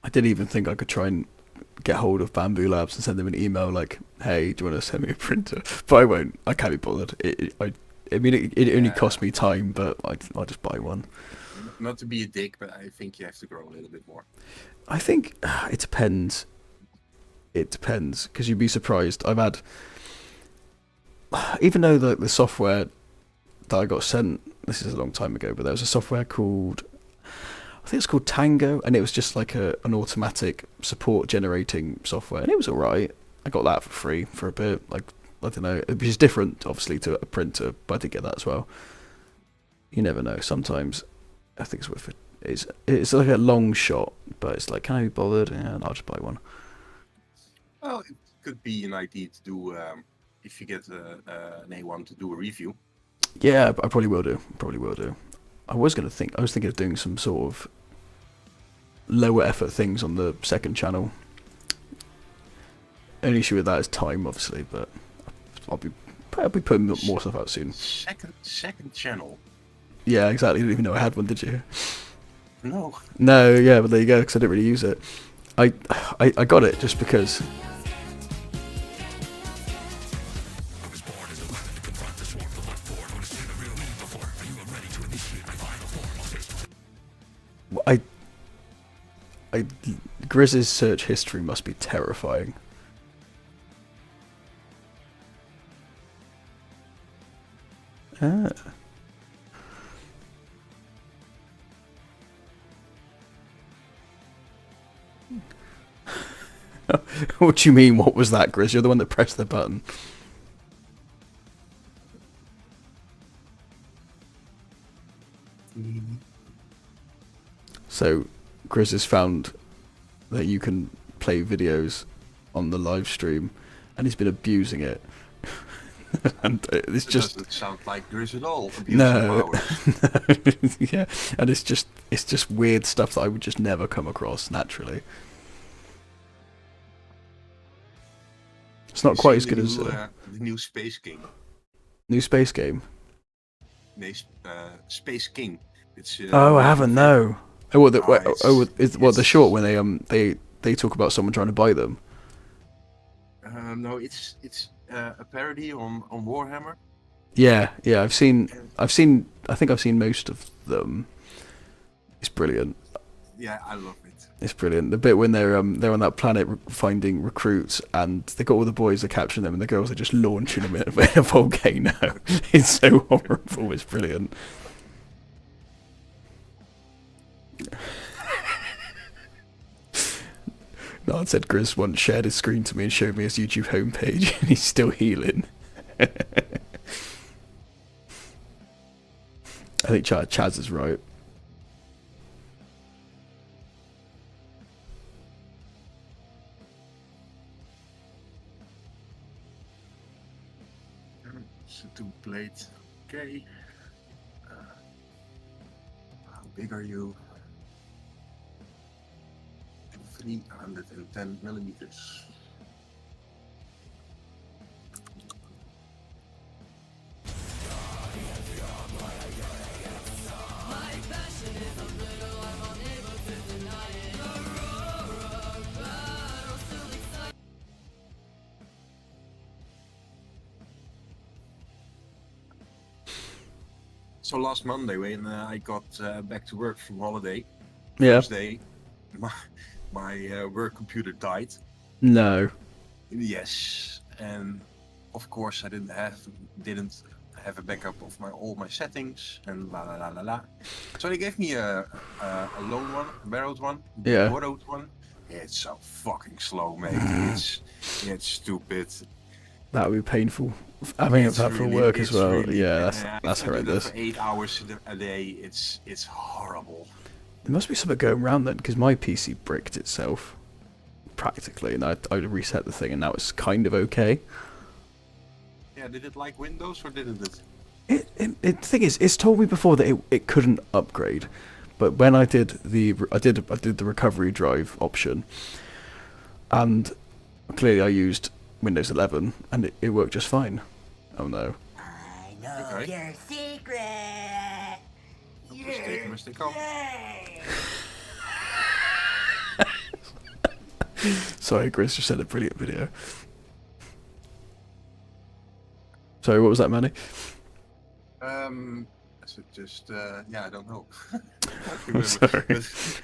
I did even think I could try and get hold of Bamboo Labs and send them an email like, "Hey, do you want to send me a printer?" But I won't. I can't be bothered. I mean, it only costs me time, but I'll just buy one. Not to be a dick, but I think you have to grow a little bit more. I think it depends. It depends, because you'd be surprised. I've had, even though the software that I got sent, this is a long time ago, but there was a software called, I think it's called Tango, and it was just like an automatic support generating software, and it was alright. I got that for free for a bit. Like, I don't know, which is different, obviously, to a printer, but I did get that as well. You never know. Sometimes I think it's worth it. It's like a long shot, but it's like, can I be bothered? And I'll just buy one. Well, it could be an idea to do if you get an A1 to do a review. Yeah, I probably will do. I was thinking of doing some sort of lower effort things on the second channel. Only issue with that is time, obviously, but I'll be putting more stuff out soon. Second channel. Yeah, exactly. You didn't even know I had one, did you? No. No, yeah, but there you go, because I didn't really use it. I got it just because. Grizz's search history must be terrifying. Ah. What do you mean, what was that, Grizz? You're the one that pressed the button. So, Grizz has found that you can play videos on the live stream, and he's been abusing it. And it's just doesn't sound like Grizz at all. no, yeah, and it's just weird stuff that I would just never come across naturally. It's not quite as good as the new Space King. new space game. Space King. It's Oh, I haven't. No. Oh, it's the short when they talk about someone trying to buy them. No, it's a parody on Warhammer. Yeah, I've seen. I think I've seen most of them. It's brilliant. Yeah, I love it. It's brilliant. The bit when they're on that planet finding recruits, and they got all the boys are capturing them, and the girls are just launching them in a volcano. It's so horrible. It's brilliant. Nard said Grizz once shared his screen to me and showed me his YouTube homepage, and he's still healing. I think Chaz is right. It's a 2-plate. Okay. How big are you? 310 millimeters. So last Monday, when I got back to work from holiday, Yeah. first day, my work computer died. No. Yes, and of course I didn't have a backup of all my settings and la la la la la. So they gave me a loan one, a borrowed one. Yeah. Borrowed one. It's so fucking slow, mate. it's stupid. That would be painful. I mean, It's that for really- work as it's well. really- Yeah, that's if you do that horrendous. for 8 hours a day, it's horrible. There must be something going around then, because my PC bricked itself practically, and I reset the thing, and now it's kind of okay. Yeah, did it like Windows or didn't it? The thing is, it's told me before that it couldn't upgrade, but when I did the recovery drive option, and clearly I used Windows 11, and it worked just fine. Oh no. I know Okay. your secret. Mistake, oh. Sorry, Chris just sent a brilliant video. Sorry, what was that, Manny? Is it just yeah, I don't know. I sorry.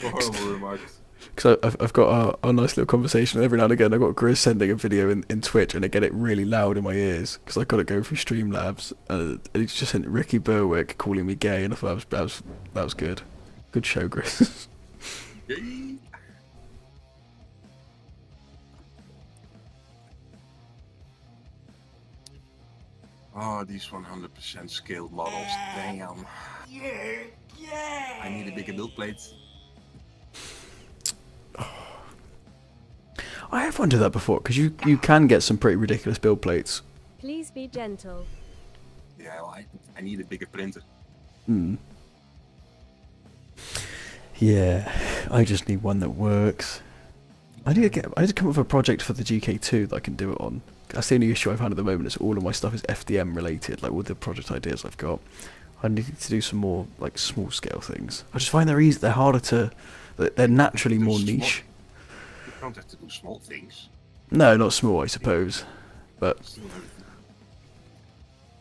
Horrible remarks. Because I've got a nice little conversation, and every now and again I've got Chris sending a video in Twitch, and I get it really loud in my ears because I've got to go through Streamlabs, and he's just sent Ricky Berwick calling me gay, and I thought that was good. Good show, Chris. Yay. Oh, these 100% scaled models. Damn. I need a bigger build plate. I have wondered that before, because you can get some pretty ridiculous build plates. Please be gentle. Yeah, well, I need a bigger printer. Yeah, I just need one that works. I need to come up with a project for the GK2 that I can do it on. That's the only issue I've had at the moment, is all of my stuff is FDM related, like all the project ideas I've got. I need to do some more like small scale things. I just find they're harder to, they're naturally more niche. You don't have to do small things. No, not small, I suppose, but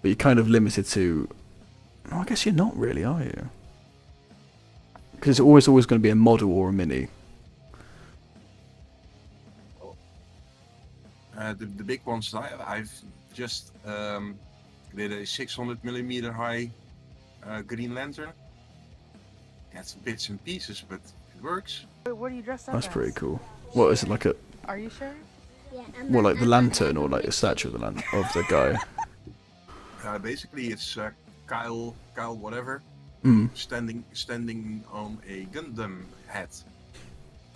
you're kind of limited to. Oh, I guess you're not really, are you? Because it's always going to be a model or a mini. The big ones I've just did a 600mm high Green Lantern. That's bits and pieces, but it works. What are you dressed up That's as? pretty cool. What is it, like a? Are you sure? What, like the lantern, or like a statue of the guy? Basically, it's Kyle whatever standing on a Gundam head.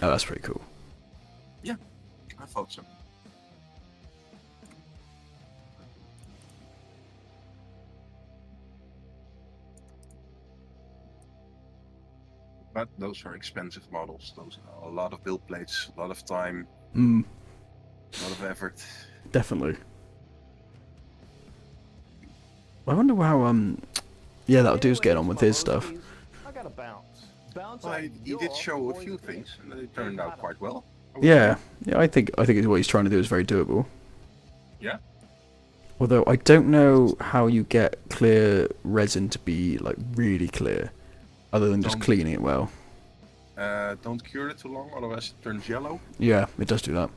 Oh, that's pretty cool. Yeah, I thought so. But those are expensive models. Those are a lot of build plates, a lot of time, a lot of effort. Definitely. I wonder how yeah, that dude's getting on with his stuff. I gotta bounce. Well, he did show a few things, and they turned out quite well. Yeah, I think what he's trying to do is very doable. Yeah. Although I don't know how you get clear resin to be like really clear, other than just Don't- cleaning it well. Don't cure it too long, otherwise it turns yellow. Yeah, it does do that.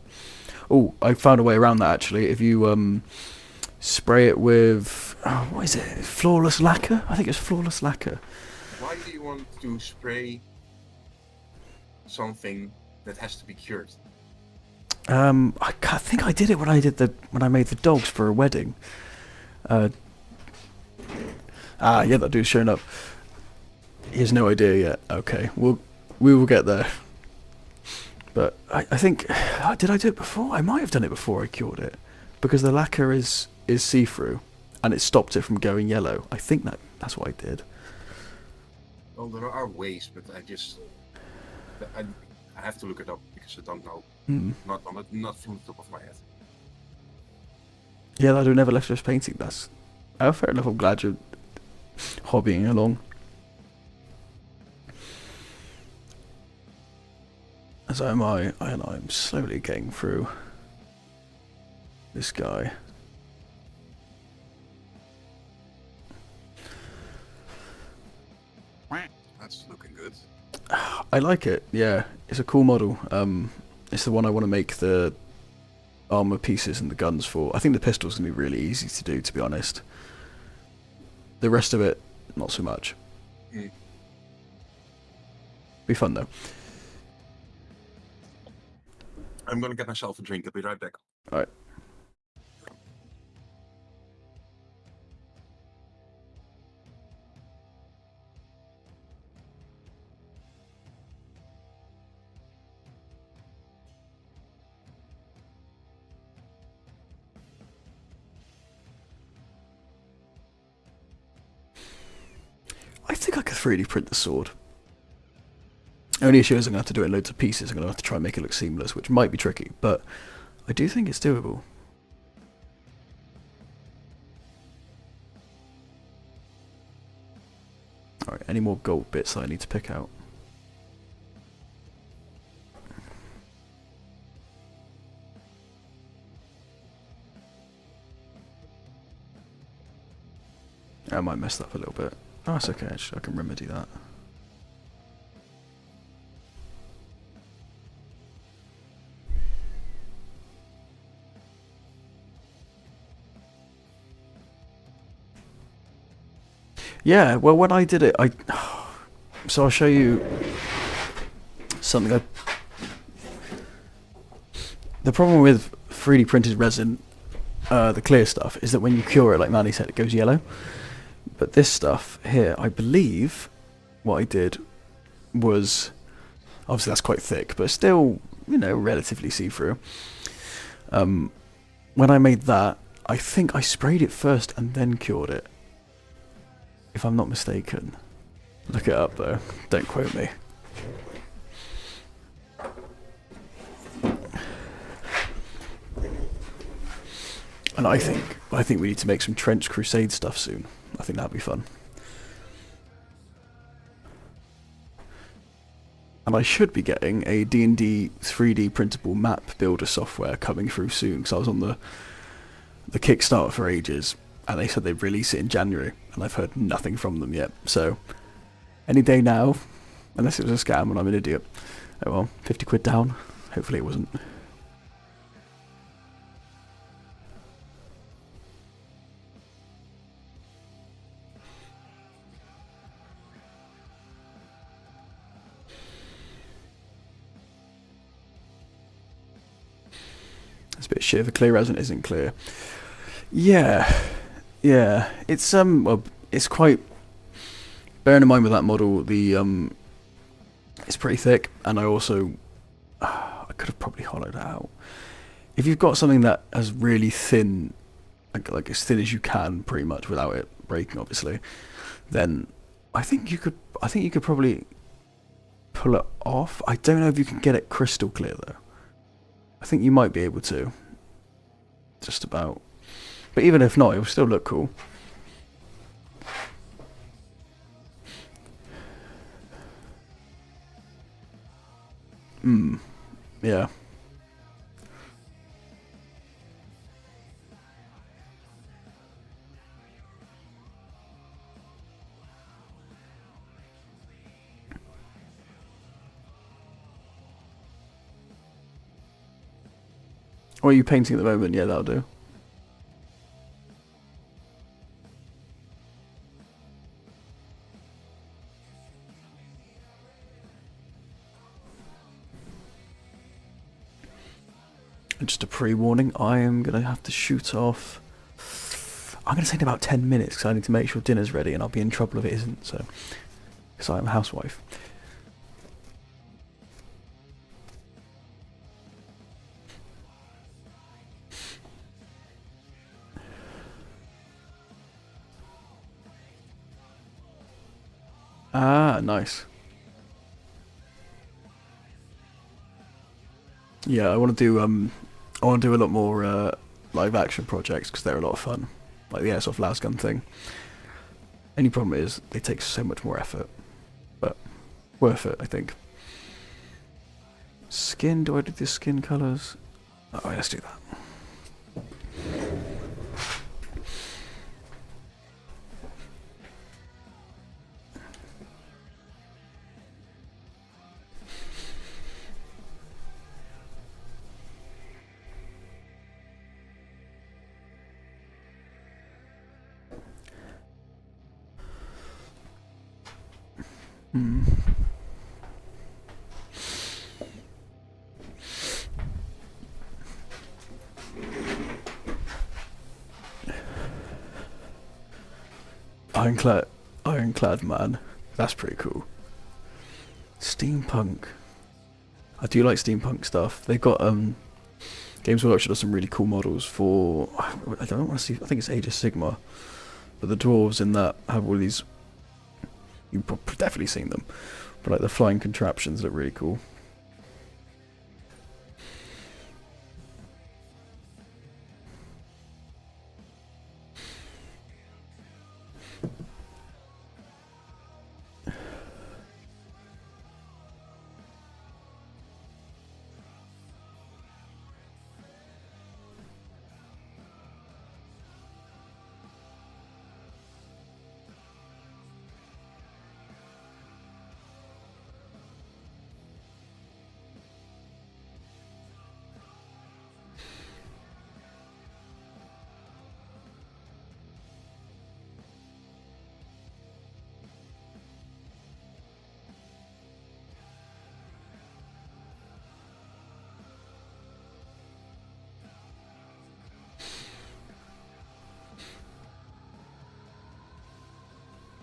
Oh, I found a way around that actually. If you spray it with what is it? Flawless lacquer? I think it's flawless lacquer. Why do you want to spray something that has to be cured? I think I did it when I made the dogs for a wedding. Yeah, that dude's showing up. He has no idea yet. Okay, we will get there. But I think, did I do it before? I might have done it before I cured it, because the lacquer is see-through, and it stopped it from going yellow. I think that's what I did. Well, there are ways, but I have to look it up because I don't know. Not from the top of my head. Yeah, I do never left just painting. That's fair enough. I'm glad you're hobbying along. As am I, and I'm slowly getting through this guy. That's looking good. I like it, yeah. It's a cool model. It's the one I want to make the armor pieces and the guns for. I think the pistol's going to be really easy to do, to be honest. The rest of it, not so much. Be fun, though. I'm going to get myself a drink. I'll be right back. Alright. I think I could 3D print the sword. Only issue is I'm going to have to do it in loads of pieces. I'm going to have to try and make it look seamless, which might be tricky, but I do think it's doable. Alright, any more gold bits that I need to pick out? I might mess that up a little bit. Oh, that's okay, actually, I can remedy that. Yeah, well, when I did it, so I'll show you something. The problem with 3D printed resin, the clear stuff, is that when you cure it, like Manny said, it goes yellow. But this stuff here, I believe, what I did was, obviously that's quite thick, but still, you know, relatively see-through. When I made that, I think I sprayed it first and then cured it. If I'm not mistaken. Look it up though, don't quote me. And I think we need to make some Trench Crusade stuff soon. I think that'd be fun. And I should be getting a D&D 3D printable map builder software coming through soon, because I was on the Kickstarter for ages, and they said they'd release it in January, and I've heard nothing from them yet. So, any day now, unless it was a scam and I'm an idiot. Oh well, 50 quid down. Hopefully it wasn't. It's a bit shit if the clear resin isn't clear. Yeah, it's well, it's quite. Bearing in mind with that model, it's pretty thick, and I also I could have probably hollowed it out. If you've got something that has really thin, like as thin as you can, pretty much without it breaking, obviously, then I think you could probably pull it off. I don't know if you can get it crystal clear though. I think you might be able to. Just about. But even if not, it will still look cool. Yeah. What are you painting at the moment? Yeah, that'll do. And just a pre-warning, I am going to have to shoot off. I'm going to say in about 10 minutes because I need to make sure dinner's ready, and I'll be in trouble if it isn't. So, Because I'm a housewife. Ah, nice. Yeah, I want to do a lot more live action projects because they're a lot of fun, like the airsoft lasgun thing. Only problem is they take so much more effort, but worth it, I think. Skin? Do I do the skin colours? Oh, let's do that. Ironclad man. That's pretty cool. Steampunk. I do like steampunk stuff. They've got Games Workshop does some really cool models for, I don't want to see, I think it's Age of Sigmar, but the dwarves in that have all these, you've definitely seen them, but like the flying contraptions look really cool.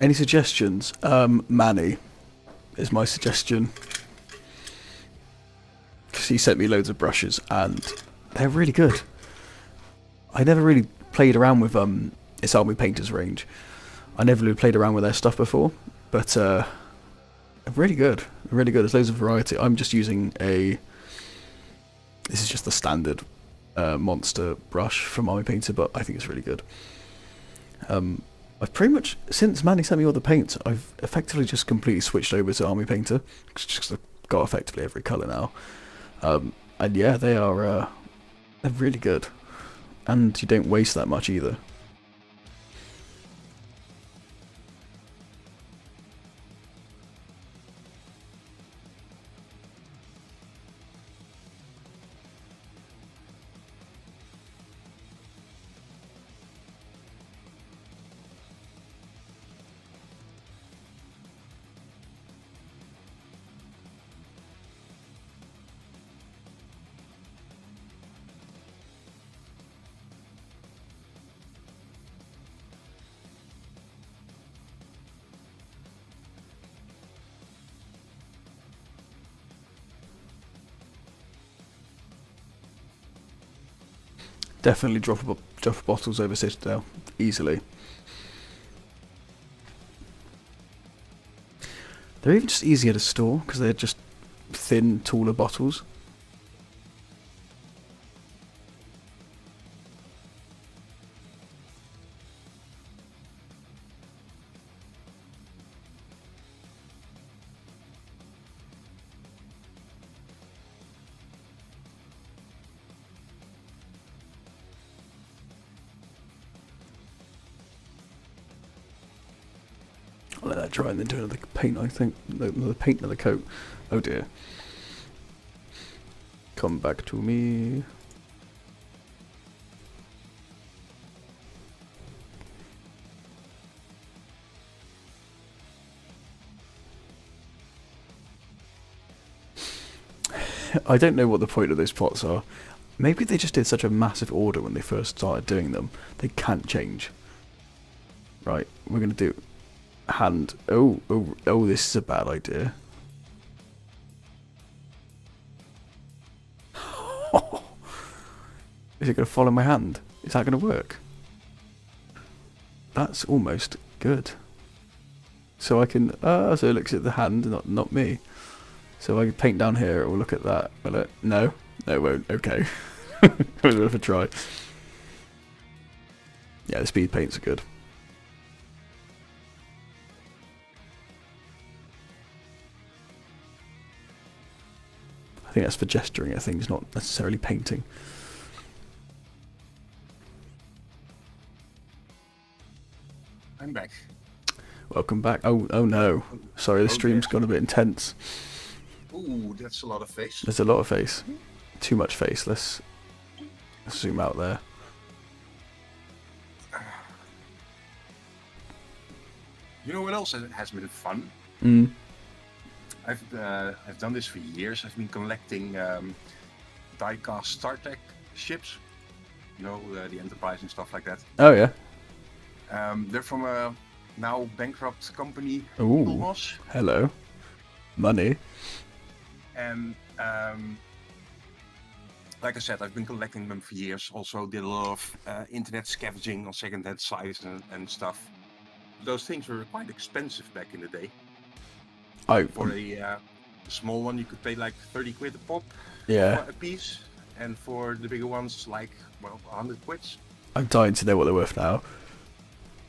Any suggestions? Manny is my suggestion. Because he sent me loads of brushes and they're really good. I never really played around with its Army Painters range. I never really played around with their stuff before, but they're really good. Really good. There's loads of variety. I'm just using this is just the standard monster brush from Army Painter, but I think it's really good. I've pretty much, since Manny sent me all the paints, I've effectively just completely switched over to Army Painter. It's just got effectively every colour now. And yeah, they're really good. And you don't waste that much either. Definitely drop bottles over Citadel, easily. They're even just easier to store, because they're just thin, taller bottles. I'll let that dry and then do another paint, I think. Another paint, another coat. Oh dear. Come back to me. I don't know what the point of those pots are. Maybe they just did such a massive order when they first started doing them. They can't change. Right, we're going to do... hand. Oh, this is a bad idea. Is it going to follow my hand? Is that going to work? That's almost good. So I can, so it looks at the hand, not me. So I can paint down here, it will look at that. Will it? No? No, it won't. Okay. It was worth a try. Yeah, the speed paints are good. I think that's for gesturing at things, not necessarily painting. I'm back. Welcome back. Oh no. Sorry, the stream's gone a bit intense. Ooh, that's a lot of face. There's a lot of face. Too much face. Let's zoom out there. You know what else has been fun? Mm. I've done this for years. I've been collecting die-cast Star Trek ships. You know, the Enterprise and stuff like that. Oh yeah. They're from a now bankrupt company, Ooh. Overwatch. Hello. Money. And like I said, I've been collecting them for years. Also did a lot of internet scavenging on second-hand sites and stuff. Those things were quite expensive back in the day. For a small one, you could pay like 30 quid a pop yeah. a piece. And for the bigger ones, like, well, 100 quids. I'm dying to know what they're worth now.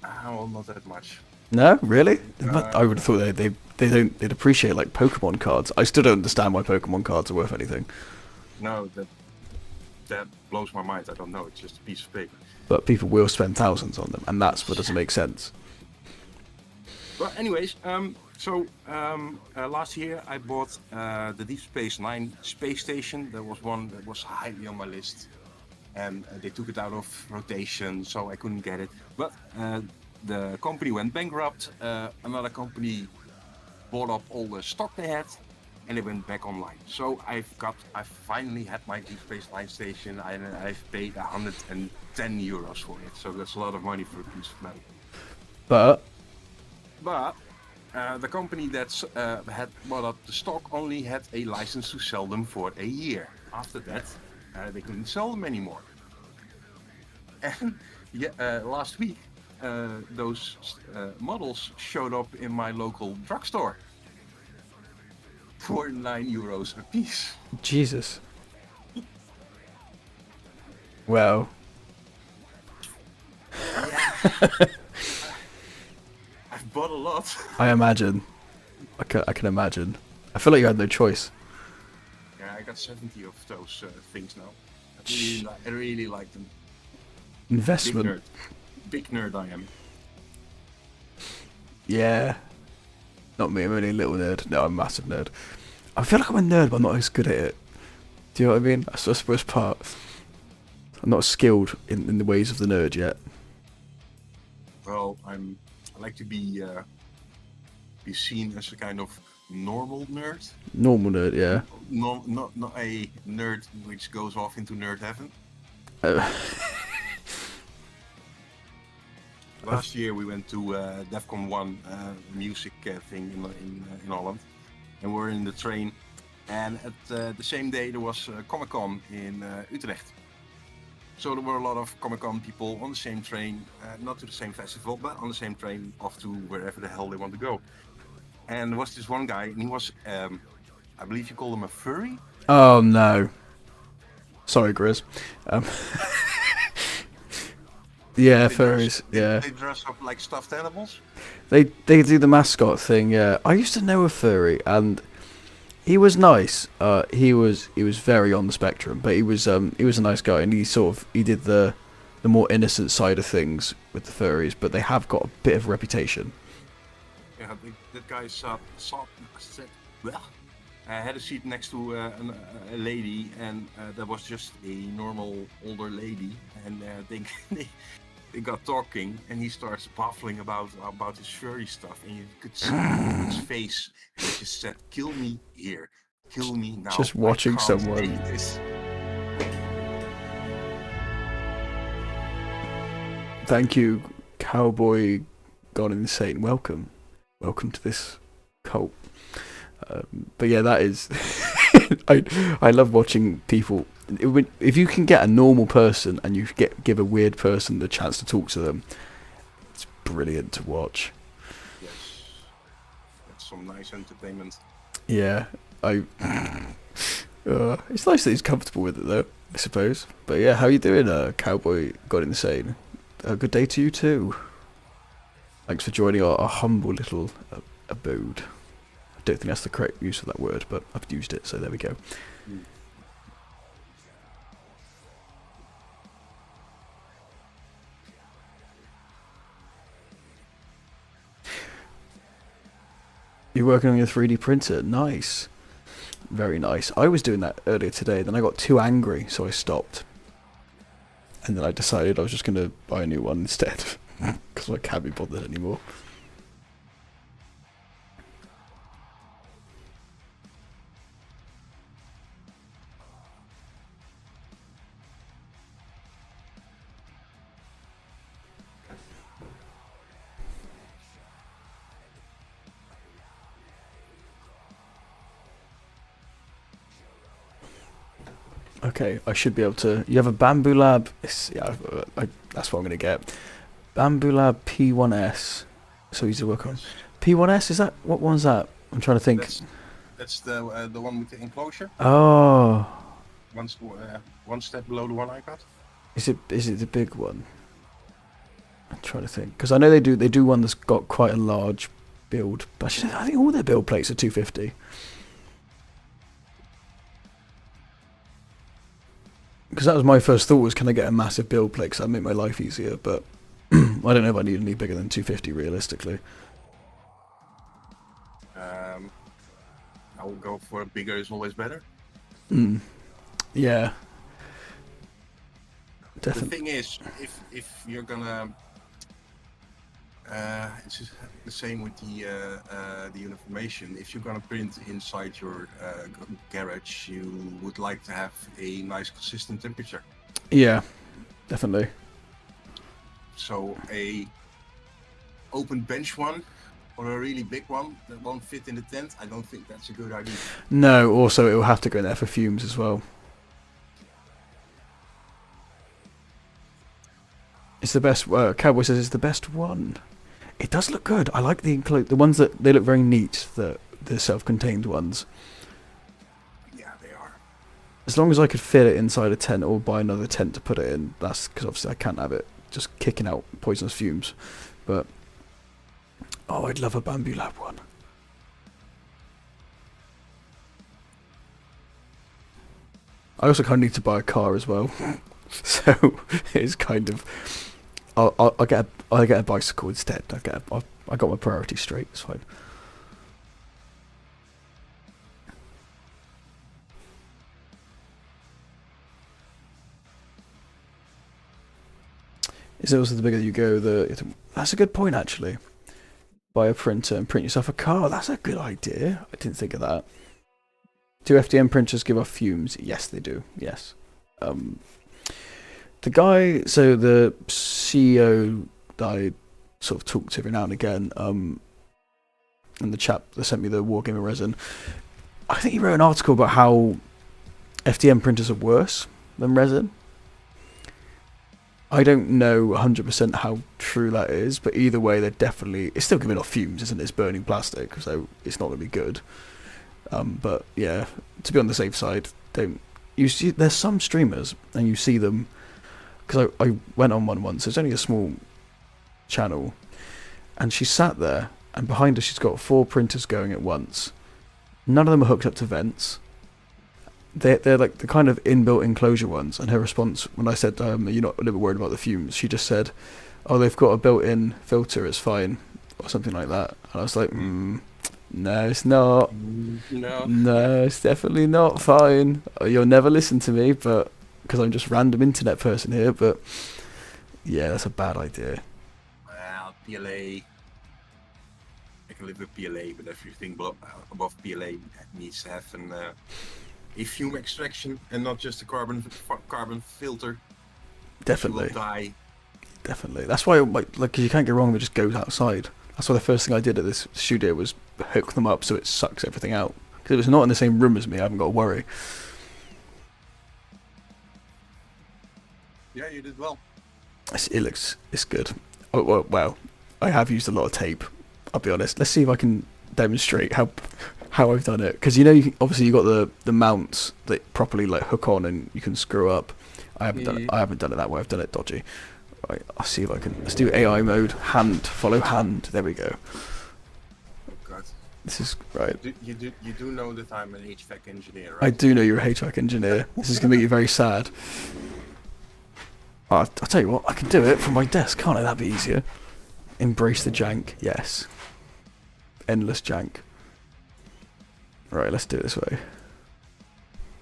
Well, not that much. No, really? I would have thought they'd appreciate like Pokemon cards. I still don't understand why Pokemon cards are worth anything. No, that blows my mind. I don't know. It's just a piece of paper. But people will spend thousands on them, and that's what doesn't make sense. But anyways, last year I bought the Deep Space Nine space station. That was one that was highly on my list, and they took it out of rotation, so I couldn't get it. But the company went bankrupt. Another company bought up all the stock they had, and it went back online. So I finally had my Deep Space Nine station, and I've paid 110 euros for it. So that's a lot of money for a piece of metal. But the company that had bought up the stock only had a license to sell them for a year. After that, they couldn't sell them anymore. And last week, those models showed up in my local drugstore for 9 euros a piece. Jesus. Well. I've bought a lot. I imagine. I can imagine. I feel like you had no choice. Yeah, I got 70 of those things now. I really like them. Investment. Big nerd I am. Yeah. Not me, I'm only a little nerd. No, I'm a massive nerd. I feel like I'm a nerd, but I'm not as good at it. Do you know what I mean? That's the worst part. I'm not skilled in the ways of the nerd yet. Well, I like to be seen as a kind of normal nerd. Normal nerd, yeah. Not a nerd which goes off into nerd heaven. Last year we went to DEFCON 1 music thing in Holland, and we're in the train. And at the same day there was Comic-Con in Utrecht. So there were a lot of Comic-Con people on the same train, not to the same festival, but on the same train off to wherever the hell they want to go. And there was this one guy, and he was, I believe you call him a furry? Oh no. Sorry, Grizz. Yeah, furries. Yeah. They dress up like stuffed animals. They do the mascot thing. Yeah, I used to know a furry, and he was nice. He was very on the spectrum, but he was a nice guy, and he did the more innocent side of things with the furries, but they have got a bit of a reputation. Yeah, that guy had a seat next to a lady, and that was just a normal older lady, and they got talking, and he starts baffling about his furry stuff, and you could see his face, and he just said, "Kill me here, kill me now." Just watching someone. Thank you, Cowboy Gone Insane. Welcome. welcome to this cult. But yeah, that is. I love watching people. If you can get a normal person and you give a weird person the chance to talk to them, it's brilliant to watch. Yes, that's some nice entertainment. Yeah, it's nice that he's comfortable with it though, I suppose. But yeah, how you doing, Cowboy God Insane? Good day to you too. Thanks for joining our humble little abode. I don't think that's the correct use of that word, but I've used it, so there we go. You're working on your 3D printer? Nice. Very nice. I was doing that earlier today, then I got too angry, so I stopped. And then I decided I was just going to buy a new one instead, because I can't be bothered anymore. Okay, I should be able to. You have a Bamboo Lab. Yeah, that's what I'm going to get. Bamboo Lab P1S. So easy to work on. P1S, is that? What one's that? I'm trying to think. That's the one with the enclosure. Oh. One step below the one I got. Is it the big one? I'm trying to think. Because I know they do one that's got quite a large build. But actually, I think all their build plates are 250. Because that was my first thought, was can I get a massive build plate, because that'd make my life easier, but I don't know if I need any bigger than 250 realistically. I would go for bigger is always better. Yeah. Definitely. The thing is, if you're gonna, it's just the same with the uniformation. If you're gonna print inside your garage, you would like to have a nice consistent temperature. Yeah, definitely. So a open bench one or a really big one that won't fit in the tent, I don't think that's a good idea. No, also it will have to go in there for fumes as well. It's the best. Cowboy says it's the best one. It does look good. I like the ones that they look very neat. The self-contained ones. Yeah, they are. As long as I could fit it inside a tent or buy another tent to put it in, that's because obviously I can't have it just kicking out poisonous fumes. But oh, I'd love a Bamboo Lab one. I also kind of need to buy a car as well, so it's kind of. I'll get a bicycle instead. I got my priorities straight. It's fine. Is it also the bigger you go, that's a good point actually. Buy a printer and print yourself a car. That's a good idea. I didn't think of that. Do FDM printers give off fumes? Yes, they do. Yes. The guy, so the CEO that I sort of talk to every now and again, and the chap that sent me the Wargamer resin, I think he wrote an article about how FDM printers are worse than resin. I don't know 100% how true that is, but either way, it's still giving off fumes, isn't it? It's burning plastic, so it's not going to be good. But yeah, to be on the safe side, there's some streamers, and you see them, because I went on one once, it's only a small channel, and she sat there, and behind her she's got 4 printers going at once. None of them are hooked up to vents. They're like the kind of inbuilt enclosure ones, and her response when I said, you're not a little bit worried about the fumes, she just said, oh, they've got a built-in filter, it's fine, or something like that. And I was like, no, it's not. No, it's definitely not fine. You'll never listen to me, but because I'm just a random internet person here, but yeah, that's a bad idea. Well, PLA, I can live with PLA, but everything above PLA needs to have a fume extraction and not just a carbon filter. Definitely. You will die. Definitely. That's why, like, you can't get wrong with it just goes outside. That's why the first thing I did at this studio was hook them up so it sucks everything out. Because if it's not in the same room as me, I haven't got to worry. Yeah, you did well. It's good. Oh, well, I have used a lot of tape. I'll be honest. Let's see if I can demonstrate how I've done it. Because obviously you got the mounts that properly like hook on and you can screw up. I haven't done it that way. I've done it dodgy. Right, I'll see if I can. Let's do AI mode. Follow hand. There we go. Oh God. This is right. You do know that I'm an HVAC engineer, right? I do know you're a HVAC engineer. This is gonna make you very sad. I'll tell you what. I can do it from my desk, can't I? That'd be easier. Embrace the jank. Yes. Endless jank. Right. Let's do it this way.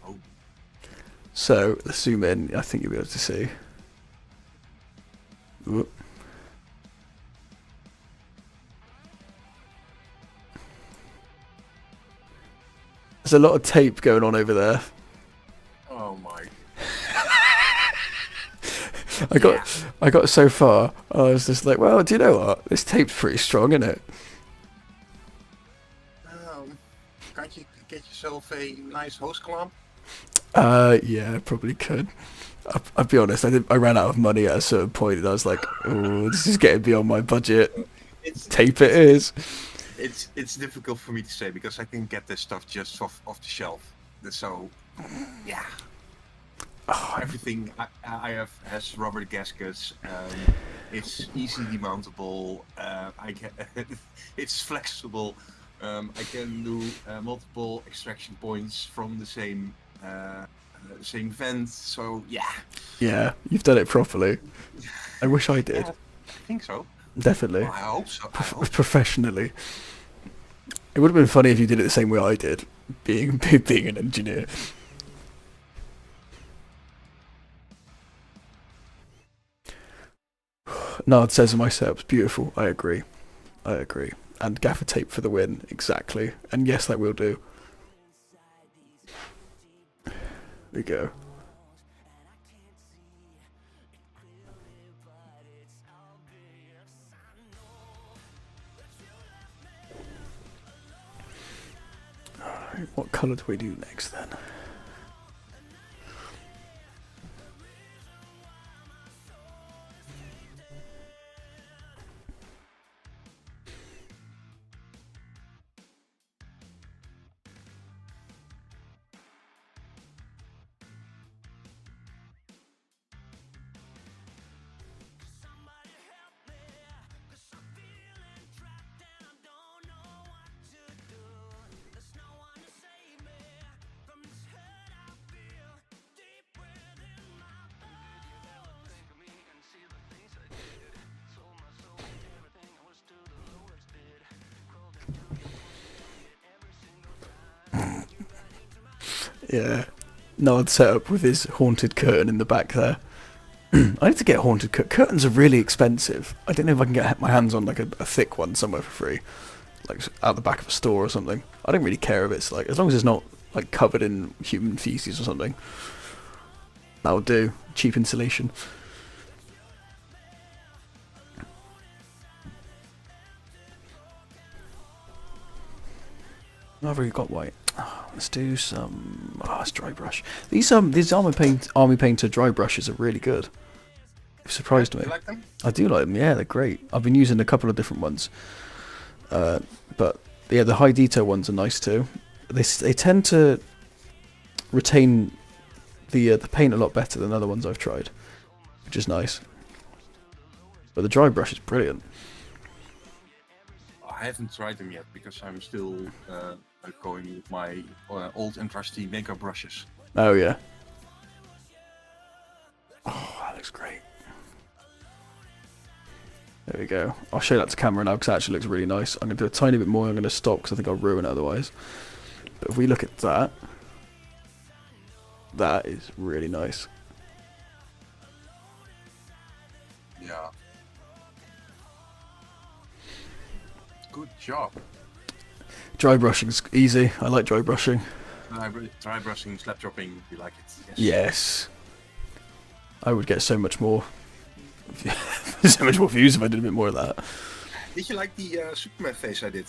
Oh. So let's zoom in. I think you'll be able to see. Whoop. There's a lot of tape going on over there. Oh my. I got so far. I was just like, well, do you know what? This tape's pretty strong, isn't it? Can't you get yourself a nice hose clamp? Yeah, I probably could. I'll be honest. I ran out of money at a certain point, and I was like, "Oh, this is getting beyond my budget." Tape it is. It's difficult for me to say because I can get this stuff just off the shelf. So, yeah. Everything I have has rubber gaskets. It's easily mountable. It's flexible. I can do multiple extraction points from the same vent. So yeah. Yeah, you've done it properly. I wish I did. Yeah, I think so. Definitely. Well, I hope so. Professionally. It would have been funny if you did it the same way I did, being an engineer. Nard says my setup's beautiful. I agree. And gaffer tape for the win. Exactly. And yes, that will do. There we go. Alright, what colour do we do next then? Yeah, Nard set up with his haunted curtain in the back there. I need to get haunted curtains are really expensive. I don't know if I can get my hands on like a thick one somewhere for free, like out the back of a store or something. I don't really care if it's like, as long as it's not like covered in human feces or something. That'll do. Cheap insulation. I've already got white. Let's do some. Let's dry brush. These army painter dry brushes are really good. They've surprised me. You like them? I do like them. Yeah, they're great. I've been using a couple of different ones, but yeah, the high detail ones are nice too. They tend to retain the paint a lot better than other ones I've tried, which is nice. But the dry brush is brilliant. I haven't tried them yet because I'm still going with my old and trusty makeup brushes. Oh yeah. Oh, that looks great. There we go. I'll show that to camera now because it actually looks really nice. I'm going to do a tiny bit more. I'm going to stop because I think I'll ruin it otherwise. But if we look at that, that is really nice. Yeah. Good job. Dry brushing's easy. I like dry brushing. Dry brushing, slap dropping, you like it? Yes. I would get so much more. So much more views if I did a bit more of that. Did you like the Superman face I did?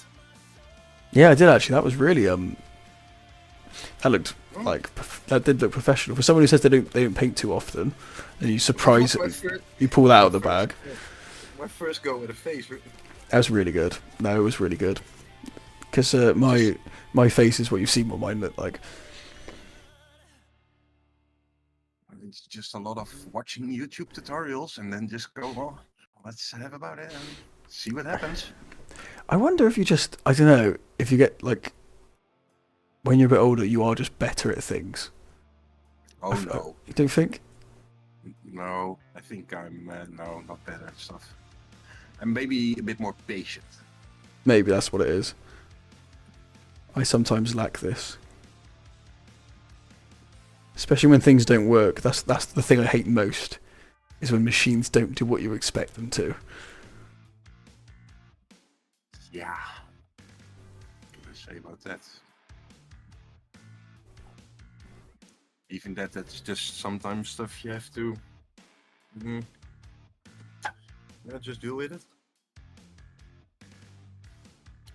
Yeah, I did actually. That was really that looked like that did look professional for someone who says they don't paint too often. And you surprise you pull that out of the bag. My first go with a face. That was really good. No, it was really good. Because my face is what you've seen what mine look like. It's just a lot of watching YouTube tutorials and then just go, well, let's have about it and see what happens. I wonder if you just, I don't know, if you get like, when you're a bit older, you are just better at things. Oh no. You don't think? No, I think I'm, no, not better at stuff. I'm maybe a bit more patient. Maybe that's what it is. I sometimes lack this. Especially when things don't work. That's the thing I hate most. Is when machines don't do what you expect them to. Yeah. What do I say about that? Even that's just sometimes stuff you have to just deal with it.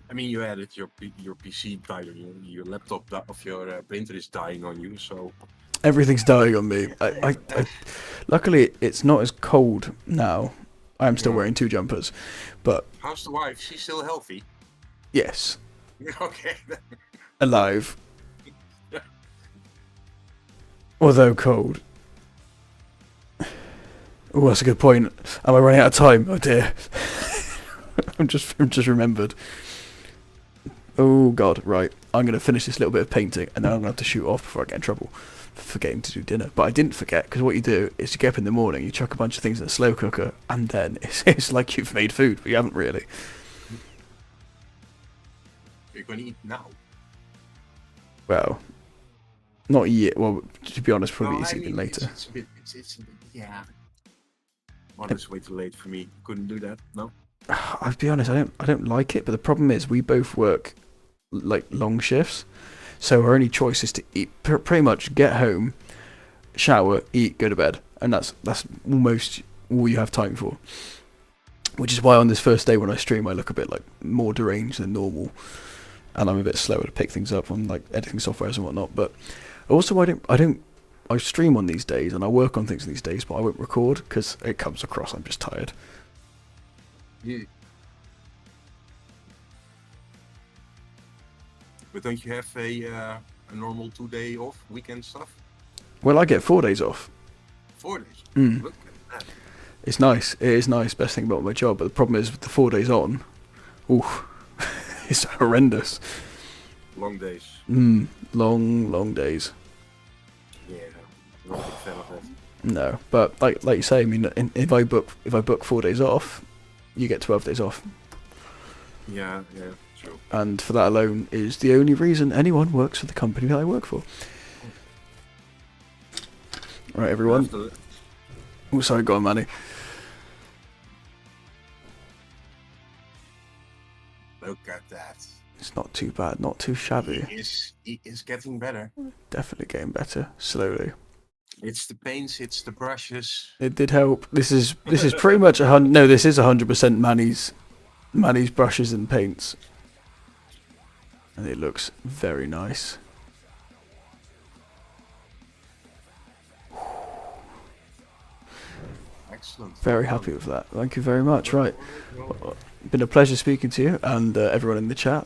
I mean, you had it, your PC died on you, your laptop of your printer is dying on you, so... Everything's dying on me. I luckily, it's not as cold now. I am still wearing 2 jumpers, but... How's the wife? She's still healthy? Yes. Okay. Alive. Although cold. Oh, that's a good point. Am I running out of time? Oh dear. I'm just remembered. Oh god, right. I'm gonna finish this little bit of painting and then I'm gonna have to shoot off before I get in trouble for forgetting to do dinner. But I didn't forget, because what you do is you get up in the morning, you chuck a bunch of things in a slow cooker, and then it's like you've made food, but you haven't really. You're gonna eat now? Well, not yet. Well, to be honest, probably No, eating later. It's a bit, yeah. Well, it's way too late for me. Couldn't do that, no? I'll be honest, I don't like it, but the problem is we both work like long shifts, so our only choice is to eat. Pretty much get home, shower, eat, go to bed, and that's almost all you have time for. Which is why on this first day when I stream, I look a bit like more deranged than normal, and I'm a bit slower to pick things up on like editing softwares and whatnot. But also, I stream on these days and I work on things on these days, but I won't record because it comes across I'm just tired. Yeah. But don't you have a normal 2-day off, weekend stuff? Well, I get 4 days off. 4 days? Mm. Look at that. It's nice. It is nice. Best thing about my job. But the problem is with the 4 days on, it's horrendous. Long days. Long days. Yeah, not a big fan of that. No, but like you say, I mean, if I book 4 days off, you get 12 days off. Yeah, true. And for that alone is the only reason anyone works for the company that I work for. Right, everyone. Oh, sorry, go on, Manny. Look at that. It's not too bad, not too shabby. He is getting better. Definitely getting better, slowly. It's the paints, it's the brushes. It did help. This is pretty much this is 100% Manny's brushes and paints, and it looks very nice. Excellent. Very happy with that. Thank you very much. Right, been a pleasure speaking to you and everyone in the chat.